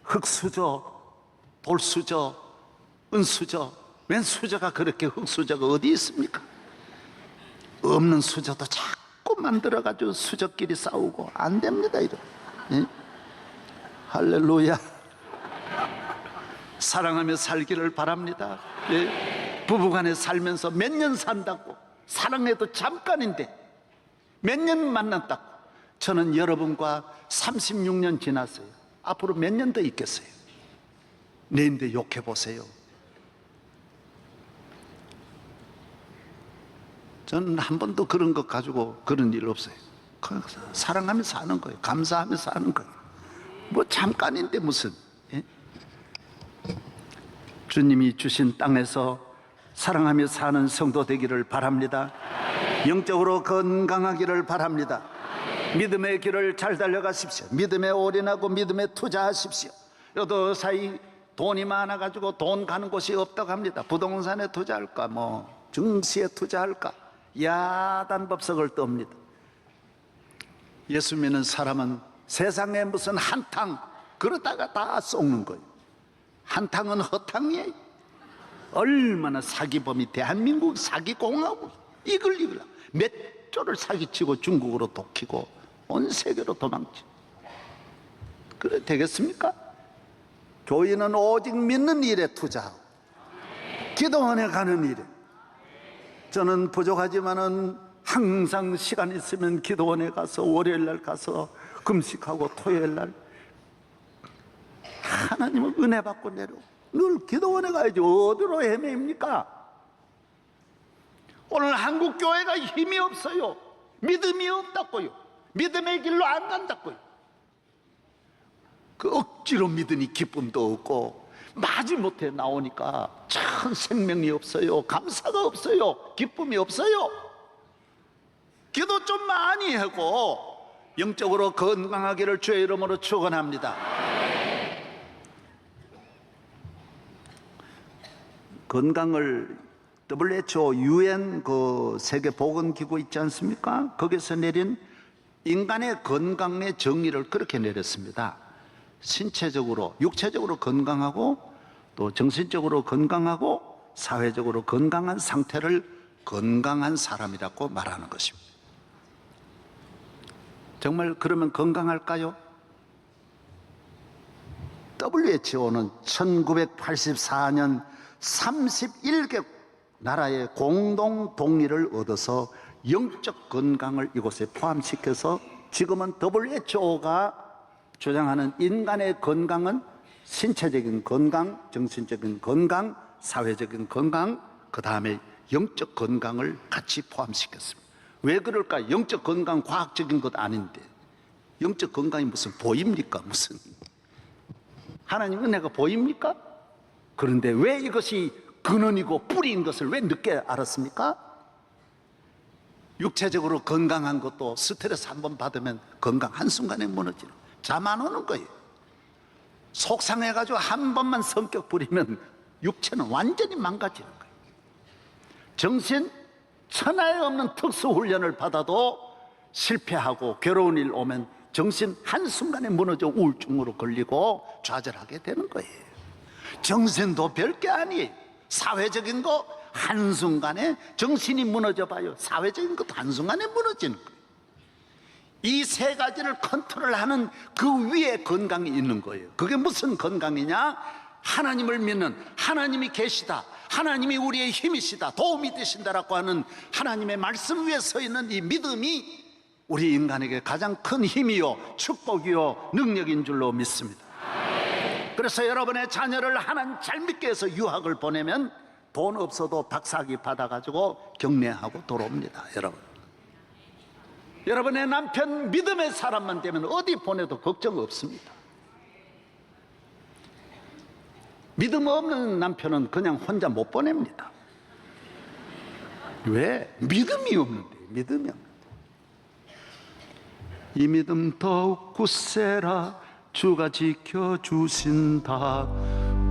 D: 흙수저, 돌수저, 은수저, 웬 수저가 그렇게 흙수저가 어디 있습니까? 없는 수저도 자꾸 만들어가지고 수저끼리 싸우고 안 됩니다. 이런. 예? 할렐루야. 사랑하며 살기를 바랍니다. 예? 부부간에 살면서 몇 년 산다고 사랑해도 잠깐인데 몇 년 만났다고. 저는 여러분과 36년 지났어요. 앞으로 몇 년 더 있겠어요? 내인데 욕해보세요. 저는 한 번도 그런 것 가지고 그런 일 없어요. 사랑하며 사는 거예요. 감사하며 사는 거예요. 뭐 잠깐인데 무슨. 예? 주님이 주신 땅에서 사랑하며 사는 성도 되기를 바랍니다. 영적으로 건강하기를 바랍니다. 믿음의 길을 잘 달려가십시오. 믿음에 올인하고 믿음에 투자하십시오. 여도 사이 돈이 많아가지고 돈 가는 곳이 없다고 합니다. 부동산에 투자할까 뭐 증시에 투자할까 야단법석을 떱니다. 예수 믿는 사람은 세상에 무슨 한탕 그러다가 다 썩는 거예요. 한탕은 허탕이에요. 얼마나 사기범이 대한민국 사기공화국 이글 몇 조를 사기치고 중국으로 독히고 온 세계로 도망치. 그래 되겠습니까? 교인은 오직 믿는 일에 투자하고 기도원에 가는 일에. 저는 부족하지만은 항상 시간 있으면 기도원에 가서 월요일 날 가서 금식하고 토요일 날 하나님은 은혜 받고 내려오고 늘 기도원에 가야지 어디로 헤매입니까? 오늘 한국 교회가 힘이 없어요. 믿음이 없다고요. 믿음의 길로 안 간다고요. 그 억지로 믿으니 기쁨도 없고 마지못해 나오니까 참 생명이 없어요. 감사가 없어요. 기쁨이 없어요. 기도 좀 많이 하고 영적으로 건강하기를 주의 이름으로 축원합니다. 건강을 WHO UN 그 세계 보건기구 있지 않습니까? 거기서 내린 인간의 건강의 정의를 그렇게 내렸습니다. 신체적으로, 육체적으로 건강하고 또 정신적으로 건강하고 사회적으로 건강한 상태를 건강한 사람이라고 말하는 것입니다. 정말 그러면 건강할까요? WHO는 1984년 31개 나라의 공동 동의를 얻어서 영적 건강을 이곳에 포함시켜서 지금은 WHO가 주장하는 인간의 건강은 신체적인 건강, 정신적인 건강, 사회적인 건강, 그 다음에 영적 건강을 같이 포함시켰습니다. 왜 그럴까? 영적 건강 과학적인 것 아닌데 영적 건강이 무슨 보입니까? 무슨 하나님 은혜가 보입니까? 그런데 왜 이것이 근원이고 뿌리인 것을 왜 늦게 알았습니까? 육체적으로 건강한 것도 스트레스 한번 받으면 건강 한순간에 무너지는, 잠 안 오는 거예요. 속상해가지고 한 번만 성격 부리면 육체는 완전히 망가지는 거예요. 정신 천하에 없는 특수훈련을 받아도 실패하고 괴로운 일 오면 정신 한순간에 무너져 우울증으로 걸리고 좌절하게 되는 거예요. 정신도 별게 아니에요. 사회적인 거 한순간에 정신이 무너져 봐요. 사회적인 것도 한순간에 무너지는 거예요. 이 세 가지를 컨트롤하는 그 위에 건강이 있는 거예요. 그게 무슨 건강이냐? 하나님을 믿는, 하나님이 계시다, 하나님이 우리의 힘이시다, 도움이 되신다라고 하는 하나님의 말씀 위에 서 있는 이 믿음이 우리 인간에게 가장 큰 힘이요 축복이요 능력인 줄로 믿습니다. 그래서 여러분의 자녀를 하나님 잘 믿게 해서 유학을 보내면 돈 없어도 박사학위 받아가지고 격려하고 돌아옵니다. 여러분의 남편 믿음의 사람만 되면 어디 보내도 걱정 없습니다. 믿음 없는 남편은 그냥 혼자 못 보냅니다. 왜? 믿음이 없는데. 믿음이 없는데. 이 믿음 더욱 굳세라 주가 지켜주신다.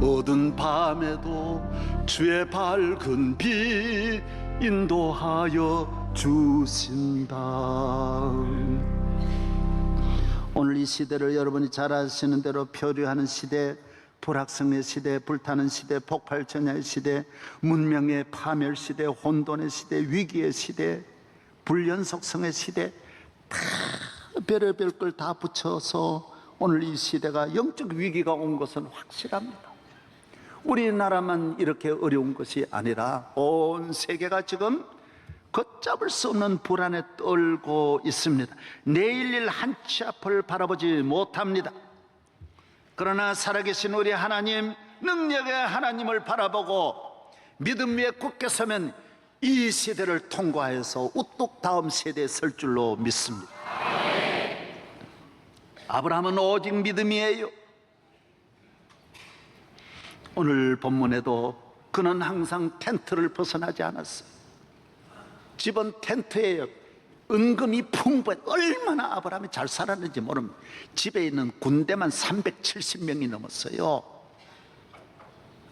D: 어두운 밤에도 주의 밝은 빛 인도하여 주신다. 오늘 이 시대를 여러분이 잘 아시는 대로 표류하는 시대, 불확성의 시대, 불타는 시대, 폭발전야의 시대, 문명의 파멸 시대, 혼돈의 시대, 위기의 시대, 불연속성의 시대, 다 별의별 걸 다 붙여서 오늘 이 시대가 영적 위기가 온 것은 확실합니다. 우리나라만 이렇게 어려운 것이 아니라 온 세계가 지금 걷잡을 수 없는 불안에 떨고 있습니다. 내일 일 한 치 앞을 바라보지 못합니다. 그러나 살아계신 우리 하나님, 능력의 하나님을 바라보고 믿음 위에 굳게 서면 이 시대를 통과해서 우뚝 다음 세대에 설 줄로 믿습니다. 아브라함은 오직 믿음이에요. 오늘 본문에도 그는 항상 텐트를 벗어나지 않았어요. 집은 텐트예요. 은금이 풍부해. 얼마나 아브라함이 잘 살았는지 모릅니다. 집에 있는 군대만 370명이 넘었어요.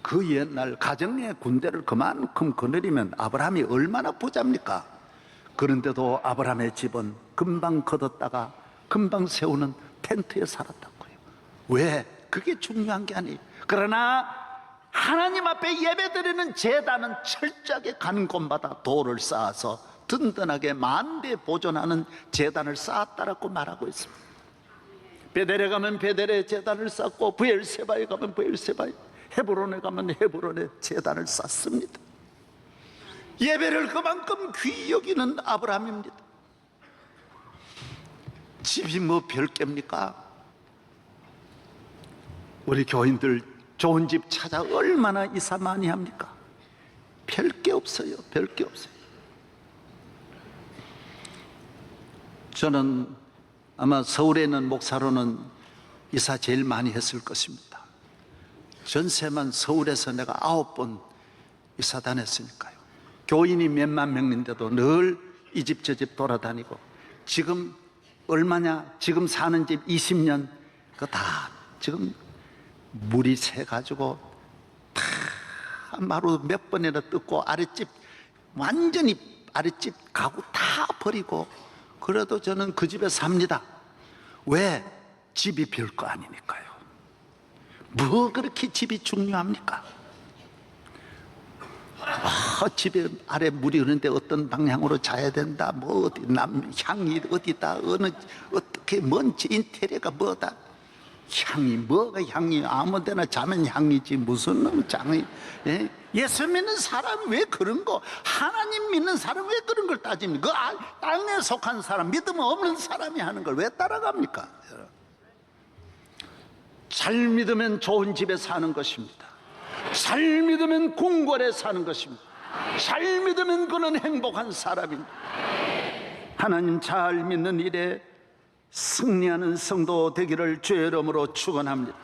D: 그 옛날 가정의 군대를 그만큼 거느리면 아브라함이 얼마나 부자입니까? 그런데도 아브라함의 집은 금방 걷었다가 금방 세우는 텐트에 살았다고요. 왜? 그게 중요한 게 아니에요. 그러나 하나님 앞에 예배드리는 제단은 철저하게 가는 곳마다 돌을 쌓아서 든든하게 만대 보존하는 제단을 쌓았다라고 말하고 있습니다. 베델에 가면 베델의 제단을 쌓고 브엘세바에 가면 브엘세바에, 헤브론에 가면 헤브론의 제단을 쌓습니다. 예배를 그만큼 귀히 여기는 아브라함입니다. 집이 뭐 별개입니까? 우리 교인들 좋은 집 찾아 얼마나 이사 많이 합니까? 별게 없어요. 별게 없어요. 저는 아마 서울에 있는 목사로는 이사 제일 많이 했을 것입니다. 전세만 서울에서 내가 9번 이사 다녔으니까요. 교인이 몇만 명인데도 늘 이 집 저 집 돌아다니고, 지금 얼마냐? 지금 사는 집 20년 그 다 지금 물이 새가지고 다 마루 몇 번이나 뜯고, 아랫집 완전히 아랫집 가구 다 버리고, 그래도 저는 그 집에 삽니다. 왜? 집이 별거 아니니까요. 뭐 그렇게 집이 중요합니까? 집에 아래 물이 흐르는데 어떤 방향으로 자야 된다, 뭐 어디 향이 어디다, 어떻게 뭔지 인테리어가 뭐다, 향이 뭐가 향이, 아무데나 자면 향이지 무슨 놈 장이. 예? 예수 믿는 사람이 왜 그런 거, 하나님 믿는 사람이 왜 그런 걸 따집니까? 그 땅에 속한 사람, 믿음 없는 사람이 하는 걸 왜 따라갑니까? 잘 믿으면 좋은 집에 사는 것입니다. 잘 믿으면 궁궐에 사는 것입니다. 잘 믿으면 그는 행복한 사람입니다. 하나님 잘 믿는 일에 승리하는 성도 되기를 주의 이름으로 축원합니다.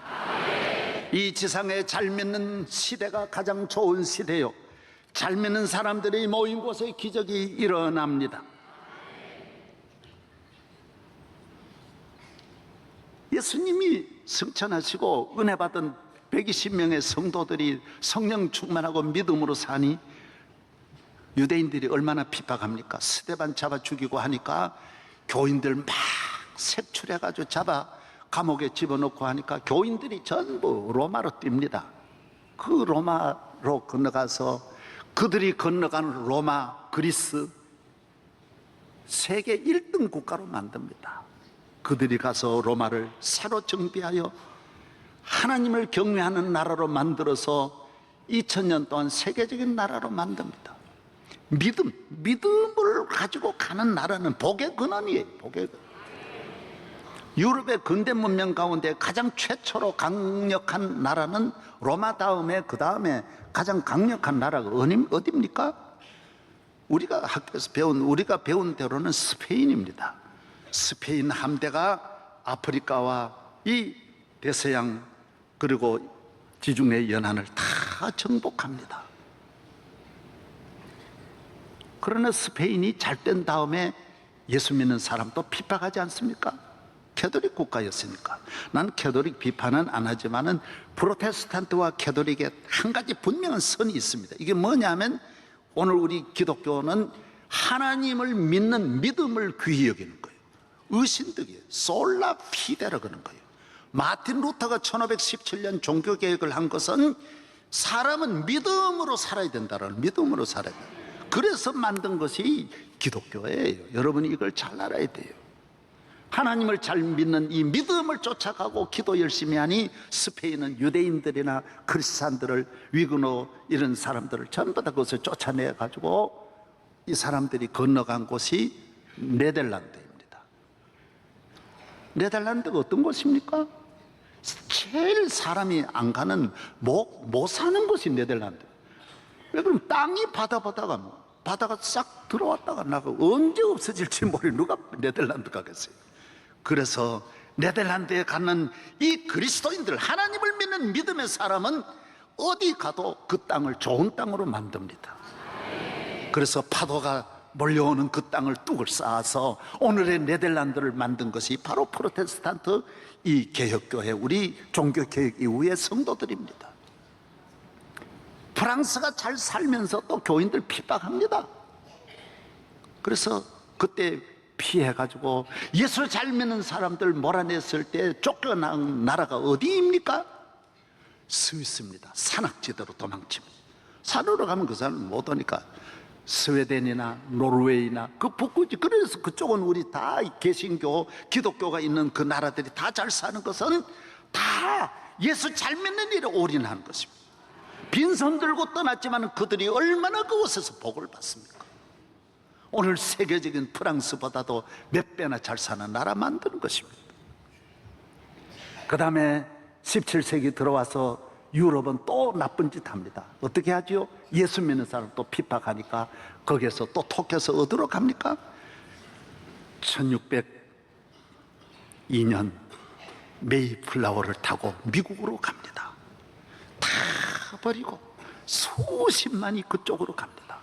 D: 이 지상에 잘 믿는 시대가 가장 좋은 시대요, 잘 믿는 사람들이 모인 곳에 기적이 일어납니다. 예수님이 승천하시고 은혜 받은 120명의 성도들이 성령 충만하고 믿음으로 사니 유대인들이 얼마나 핍박합니까? 스데반 잡아 죽이고 하니까 교인들 막 색출해가지고 잡아 감옥에 집어넣고 하니까 교인들이 전부 로마로 뜁니다. 그 로마로 건너가서 그들이 건너가는 로마, 그리스, 세계 1등 국가로 만듭니다. 그들이 가서 로마를 새로 정비하여 하나님을 경외하는 나라로 만들어서 2000년 동안 세계적인 나라로 만듭니다. 믿음을 가지고 가는 나라는 복의 근원이에요. 복의 근원. 유럽의 근대 문명 가운데 가장 최초로 강력한 나라는 로마 다음에, 그 다음에 가장 강력한 나라가 어디입니까? 우리가 학교에서 우리가 배운 대로는 스페인입니다. 스페인 함대가 아프리카와 이 대서양 그리고 지중해 연안을 다 정복합니다. 그러나 스페인이 잘 된 다음에 예수 믿는 사람도 핍박하지 않습니까? 캐톨릭 국가였으니까. 난 캐톨릭 비판은 안 하지만은 프로테스탄트와 캐톨릭에 한 가지 분명한 선이 있습니다. 이게 뭐냐면 오늘 우리 기독교는 하나님을 믿는 믿음을 귀히 여기는 거예요. 의신득이에요. 솔라 피데라 그러는 거예요. 마틴 루터가 1517년 종교개혁을 한 것은 사람은 믿음으로 살아야 된다는, 믿음으로 살아야 된다. 그래서 만든 것이 기독교예요. 여러분이 이걸 잘 알아야 돼요. 하나님을 잘 믿는 이 믿음을 쫓아가고 기도 열심히 하니 스페인은 유대인들이나 크리스찬들을, 위그노 이런 사람들을 전부 다 그것을 쫓아내 가지고 이 사람들이 건너간 곳이 네덜란드입니다. 네덜란드가 어떤 곳입니까? 제일 사람이 안 가는, 못 사는 곳이 네덜란드. 왜 그럼 땅이 바다가 싹 들어왔다가 나가고 언제 없어질지 모르는, 누가 네덜란드 가겠어요? 그래서 네덜란드에 가는 이 그리스도인들, 하나님을 믿는 믿음의 사람은 어디 가도 그 땅을 좋은 땅으로 만듭니다. 그래서 파도가 몰려오는 그 땅을 뚝을 쌓아서 오늘의 네덜란드를 만든 것이 바로 프로테스탄트 이 개혁교회, 우리 종교개혁 이후의 성도들입니다. 프랑스가 잘 살면서 또 교인들 핍박합니다. 그래서 그때 피해가지고 예수 잘 믿는 사람들 몰아냈을 때 쫓겨난 나라가 어디입니까? 스위스입니다. 산악지대로 도망칩니다. 산으로 가면 그 사람은 못 오니까 스웨덴이나 노르웨이나 그 북구지. 그래서 그쪽은 우리 다 개신교, 기독교가 있는 그 나라들이 다 잘 사는 것은 다 예수 잘 믿는 일에 올인하는 것입니다. 빈손 들고 떠났지만 그들이 얼마나 그곳에서 복을 받습니까? 오늘 세계적인 프랑스보다도 몇 배나 잘 사는 나라 만드는 것입니다. 그 다음에 17세기 들어와서 유럽은 또 나쁜 짓 합니다. 어떻게 하지요? 예수 믿는 사람 또 핍박하니까 거기에서 또 톡해서 어디로 갑니까? 1602년 메이플라워를 타고 미국으로 갑니다. 다 버리고 수십만이 그쪽으로 갑니다.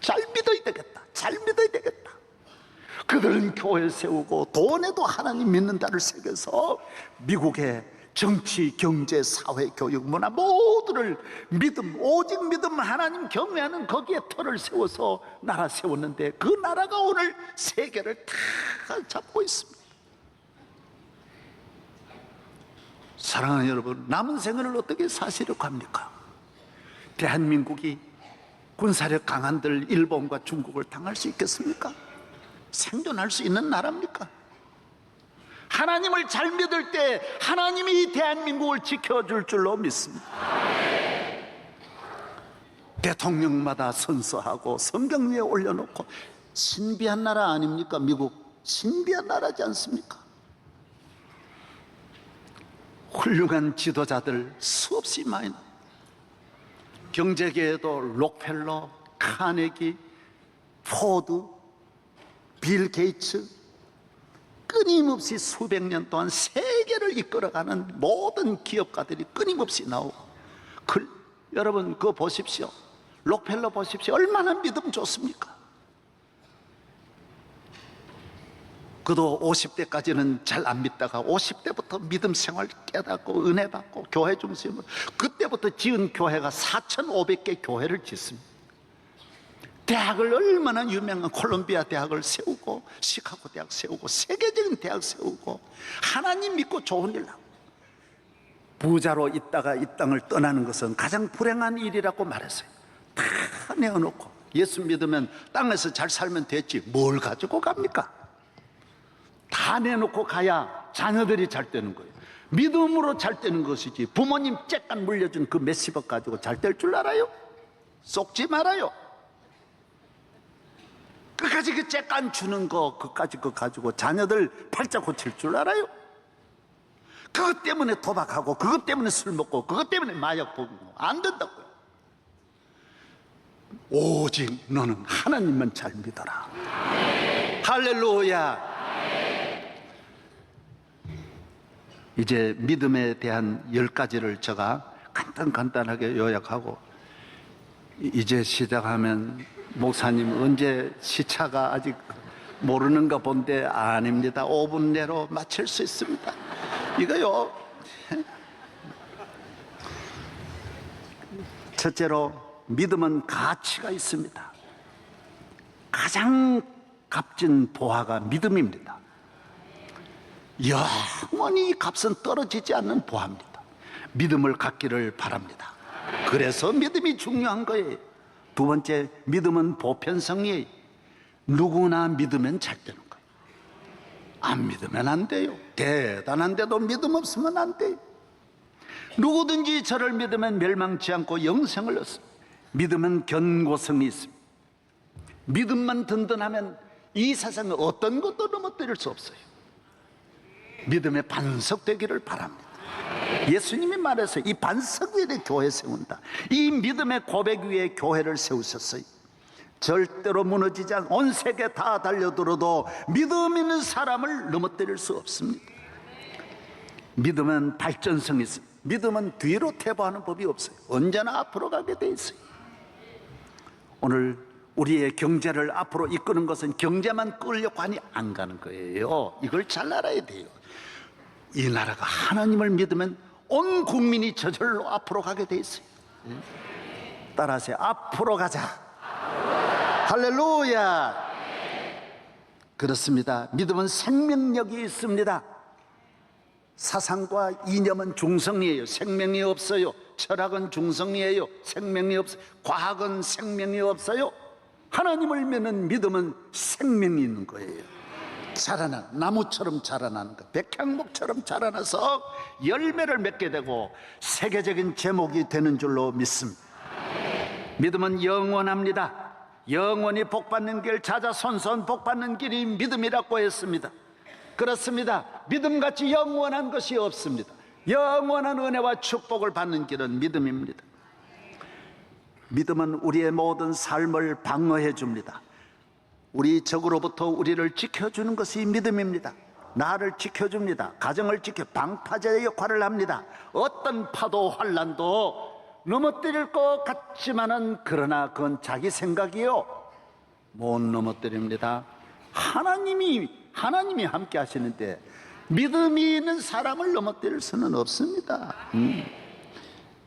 D: 잘 믿어야 되겠다. 잘 믿어야 되겠다. 그들은 교회를 세우고 돈에도 하나님 믿는다를 새겨서 미국의 정치, 경제, 사회, 교육, 문화 모두를 믿음, 오직 믿음, 하나님 경외하는 거기에 터를 세워서 나라 세웠는데 그 나라가 오늘 세계를 다 잡고 있습니다. 사랑하는 여러분, 남은 생을 어떻게 사시려고 합니까? 대한민국이 군사력 강한들 일본과 중국을 당할 수 있겠습니까? 생존할 수 있는 나라입니까? 하나님을 잘 믿을 때 하나님이 대한민국을 지켜줄 줄로 믿습니다. 대통령마다 선서하고 성경 위에 올려놓고 신비한 나라 아닙니까? 미국 신비한 나라지 않습니까? 훌륭한 지도자들 수없이 많이 나와요. 경제계에도 록펠러, 카네기, 포드, 빌 게이츠, 끊임없이 수백 년 동안 세계를 이끌어가는 모든 기업가들이 끊임없이 나오고, 여러분 그거 보십시오. 록펠러 보십시오. 얼마나 믿음 좋습니까? 그도 50대까지는 잘 안 믿다가 50대부터 믿음 생활 깨닫고 은혜 받고 교회 중심으로, 그때부터 지은 교회가 4,500개 교회를 짓습니다. 대학을 얼마나 유명한 콜롬비아 대학을 세우고 시카고 대학 세우고 세계적인 대학 세우고 하나님 믿고 좋은 일 하고, 부자로 있다가 이 땅을 떠나는 것은 가장 불행한 일이라고 말했어요. 다 내어놓고 예수 믿으면 땅에서 잘 살면 됐지 뭘 가지고 갑니까? 다 내놓고 가야 자녀들이 잘 되는 거예요. 믿음으로 잘 되는 것이지 부모님 쬐깐 물려준 그 몇십억 가지고 잘 될 줄 알아요? 속지 말아요. 끝까지 그 쬐깐 주는 거 그까지 그거 가지고 자녀들 팔자 고칠 줄 알아요? 그것 때문에 도박하고 그것 때문에 술 먹고 그것 때문에 마약 보고 안 된다고요. 오직 너는 하나님만 잘 믿어라. 할렐루야. 이제 믿음에 대한 10가지를 제가 간단하게 요약하고, 이제 시작하면 목사님 언제 시차가 아직 모르는가 본데 아닙니다. 5분 내로 마칠 수 있습니다. 이거요, 첫째로 믿음은 가치가 있습니다. 가장 값진 보화가 믿음입니다. 영원히 값은 떨어지지 않는 보화입니다. 믿음을 갖기를 바랍니다. 그래서 믿음이 중요한 거예요. 두 번째, 믿음은 보편성이에요. 누구나 믿으면 잘 되는 거예요. 안 믿으면 안 돼요. 대단한데도 믿음 없으면 안 돼요. 누구든지 저를 믿으면 멸망치 않고 영생을 얻습니다. 믿음은 견고성이 있습니다. 믿음만 든든하면 이 세상에 어떤 것도 넘어뜨릴 수 없어요. 믿음의 반석되기를 바랍니다. 예수님이 말해서 이 반석 위에 교회 세운다. 이 믿음의 고백 위에 교회를 세우셨어요. 절대로 무너지지 않은, 온 세계 다 달려들어도 믿음 있는 사람을 넘어뜨릴 수 없습니다. 믿음은 발전성이 있습니다. 믿음은 뒤로 퇴보하는 법이 없어요. 언제나 앞으로 가게 돼 있어요. 오늘 우리의 경제를 앞으로 이끄는 것은 경제만 끌려고 하니 안 가는 거예요. 이걸 잘 알아야 돼요. 이 나라가 하나님을 믿으면 온 국민이 저절로 앞으로 가게 돼 있어요. 따라하세요. 앞으로 가자. 할렐루야. 그렇습니다. 믿음은 생명력이 있습니다. 사상과 이념은 중성이에요. 생명이 없어요. 철학은 중성이에요. 생명이 없어요. 과학은 생명이 없어요. 하나님을 믿는 믿음은 생명이 있는 거예요. 자라난 나무처럼 자라나는 것, 백향목처럼 자라나서 열매를 맺게 되고 세계적인 제목이 되는 줄로 믿습니다. 믿음은 영원합니다. 영원히 복받는 길, 자자손손 복받는 길이 믿음이라고 했습니다. 그렇습니다. 믿음같이 영원한 것이 없습니다. 영원한 은혜와 축복을 받는 길은 믿음입니다. 믿음은 우리의 모든 삶을 방어해 줍니다. 우리 적으로부터 우리를 지켜주는 것이 믿음입니다. 나를 지켜줍니다. 가정을 지켜 방파제의 역할을 합니다. 어떤 파도 환란도 넘어뜨릴 것 같지만은 그러나 그건 자기 생각이요, 못 넘어뜨립니다. 하나님이 함께 하시는데 믿음이 있는 사람을 넘어뜨릴 수는 없습니다.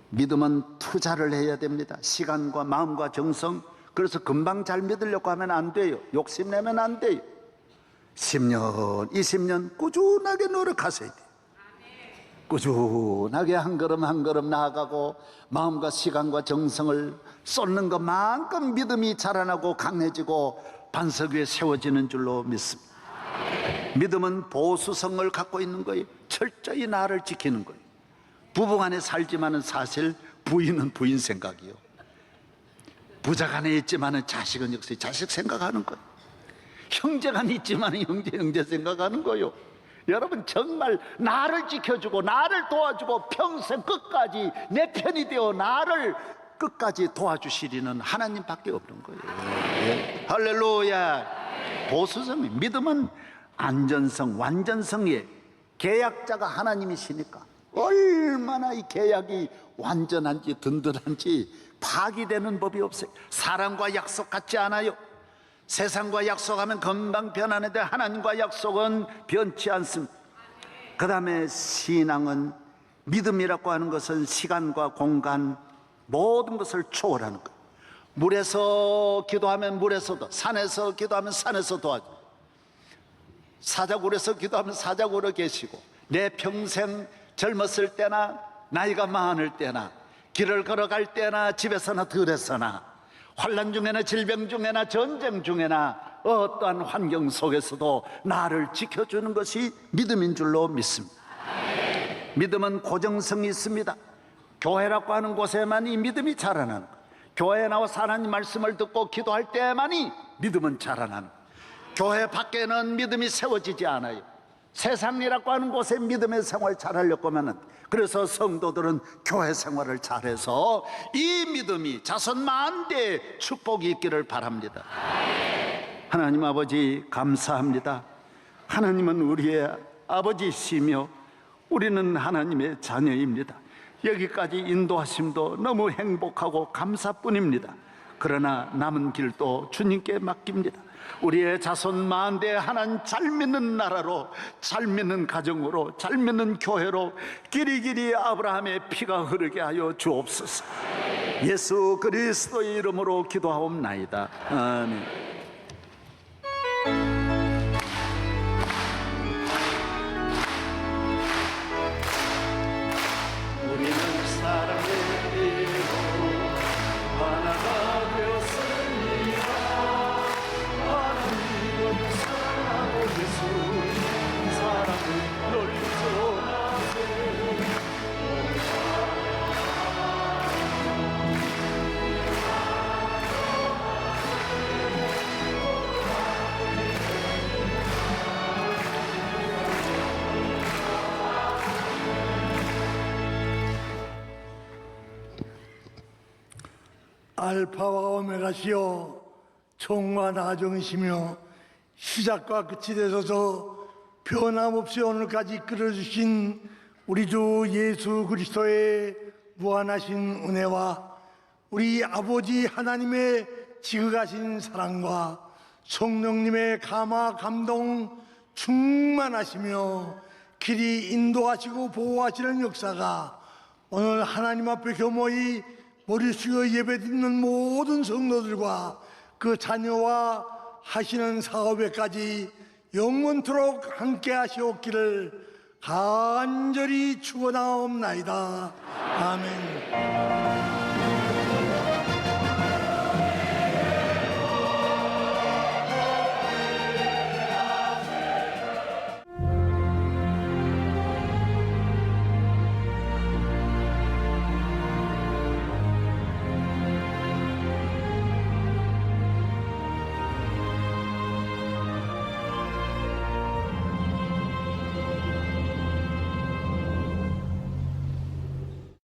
D: 믿음은 투자를 해야 됩니다. 시간과 마음과 정성. 그래서 금방 잘 믿으려고 하면 안 돼요. 욕심내면 안 돼요. 10년, 20년 꾸준하게 노력하셔야 돼요. 꾸준하게 한 걸음 한 걸음 나아가고 마음과 시간과 정성을 쏟는 것만큼 믿음이 자라나고 강해지고 반석 위에 세워지는 줄로 믿습니다. 믿음은 보수성을 갖고 있는 거예요. 철저히 나를 지키는 거예요. 부부간에 살지만은 사실 부인은 부인 생각이요, 부자간에 있지만은 자식은 역시 자식 생각하는 거예요. 형제간에 있지만은 형제 생각하는 거예요. 여러분, 정말 나를 지켜주고 나를 도와주고 평생 끝까지 내 편이 되어 나를 끝까지 도와주시리는 하나님밖에 없는 거예요. 할렐루야. 보수성이, 믿음은 안전성, 완전성의 계약자가 하나님이시니까 얼마나 이 계약이 완전한지 든든한지 파기되는 법이 없어요. 사람과 약속 같지 않아요. 세상과 약속하면 금방 변하는데 하나님과 약속은 변치 않습니다. 그 다음에 신앙은, 믿음이라고 하는 것은 시간과 공간 모든 것을 초월하는 거예요. 물에서 기도하면 물에서도, 산에서 기도하면 산에서 도와줘, 사자굴에서 기도하면 사자굴에 계시고, 내 평생 젊었을 때나 나이가 많을 때나 길을 걸어갈 때나 집에서나 들에서나 환난 중에나 질병 중에나 전쟁 중에나 어떠한 환경 속에서도 나를 지켜주는 것이 믿음인 줄로 믿습니다. 믿음은 고정성이 있습니다. 교회라고 하는 곳에만이 믿음이 자라나는 거예요. 교회에 나와서 하나님 말씀을 듣고 기도할 때만이 믿음은 자라나는 거예요. 교회 밖에는 믿음이 세워지지 않아요. 세상이라고 하는 곳에 믿음의 생활 잘하려고 하면, 그래서 성도들은 교회 생활을 잘해서 이 믿음이 자손 만대의 축복이 있기를 바랍니다. 하나님 아버지, 감사합니다. 하나님은 우리의 아버지시며 우리는 하나님의 자녀입니다. 여기까지 인도하심도 너무 행복하고 감사뿐입니다. 그러나 남은 길도 주님께 맡깁니다. 우리의 자손 만대 하나님 잘 믿는 나라로, 잘 믿는 가정으로, 잘 믿는 교회로 길이길이 아브라함의 피가 흐르게 하여 주옵소서. 예수 그리스도의 이름으로 기도하옵나이다. 아멘. 우리는 사랑의 하나가 되었습니다. 하나님은 사랑하고 예수 사랑을 널리 전하세.
E: 알파와 오메가시여 총과 나중이시며 시작과 끝이 되소서 변함없이 오늘까지 이끌어주신 우리 주 예수 그리스도의 무한하신 은혜와 우리 아버지 하나님의 지극하신 사랑과 성령님의 감화 감동 충만하시며 길이 인도하시고 보호하시는 역사가 오늘 하나님 앞에 교모히 머리 숙여 예배드리는 모든 성도들과 그 자녀와 하시는 사업에까지 영원토록 함께 하시옵기를 간절히 축원하옵나이다. 아멘.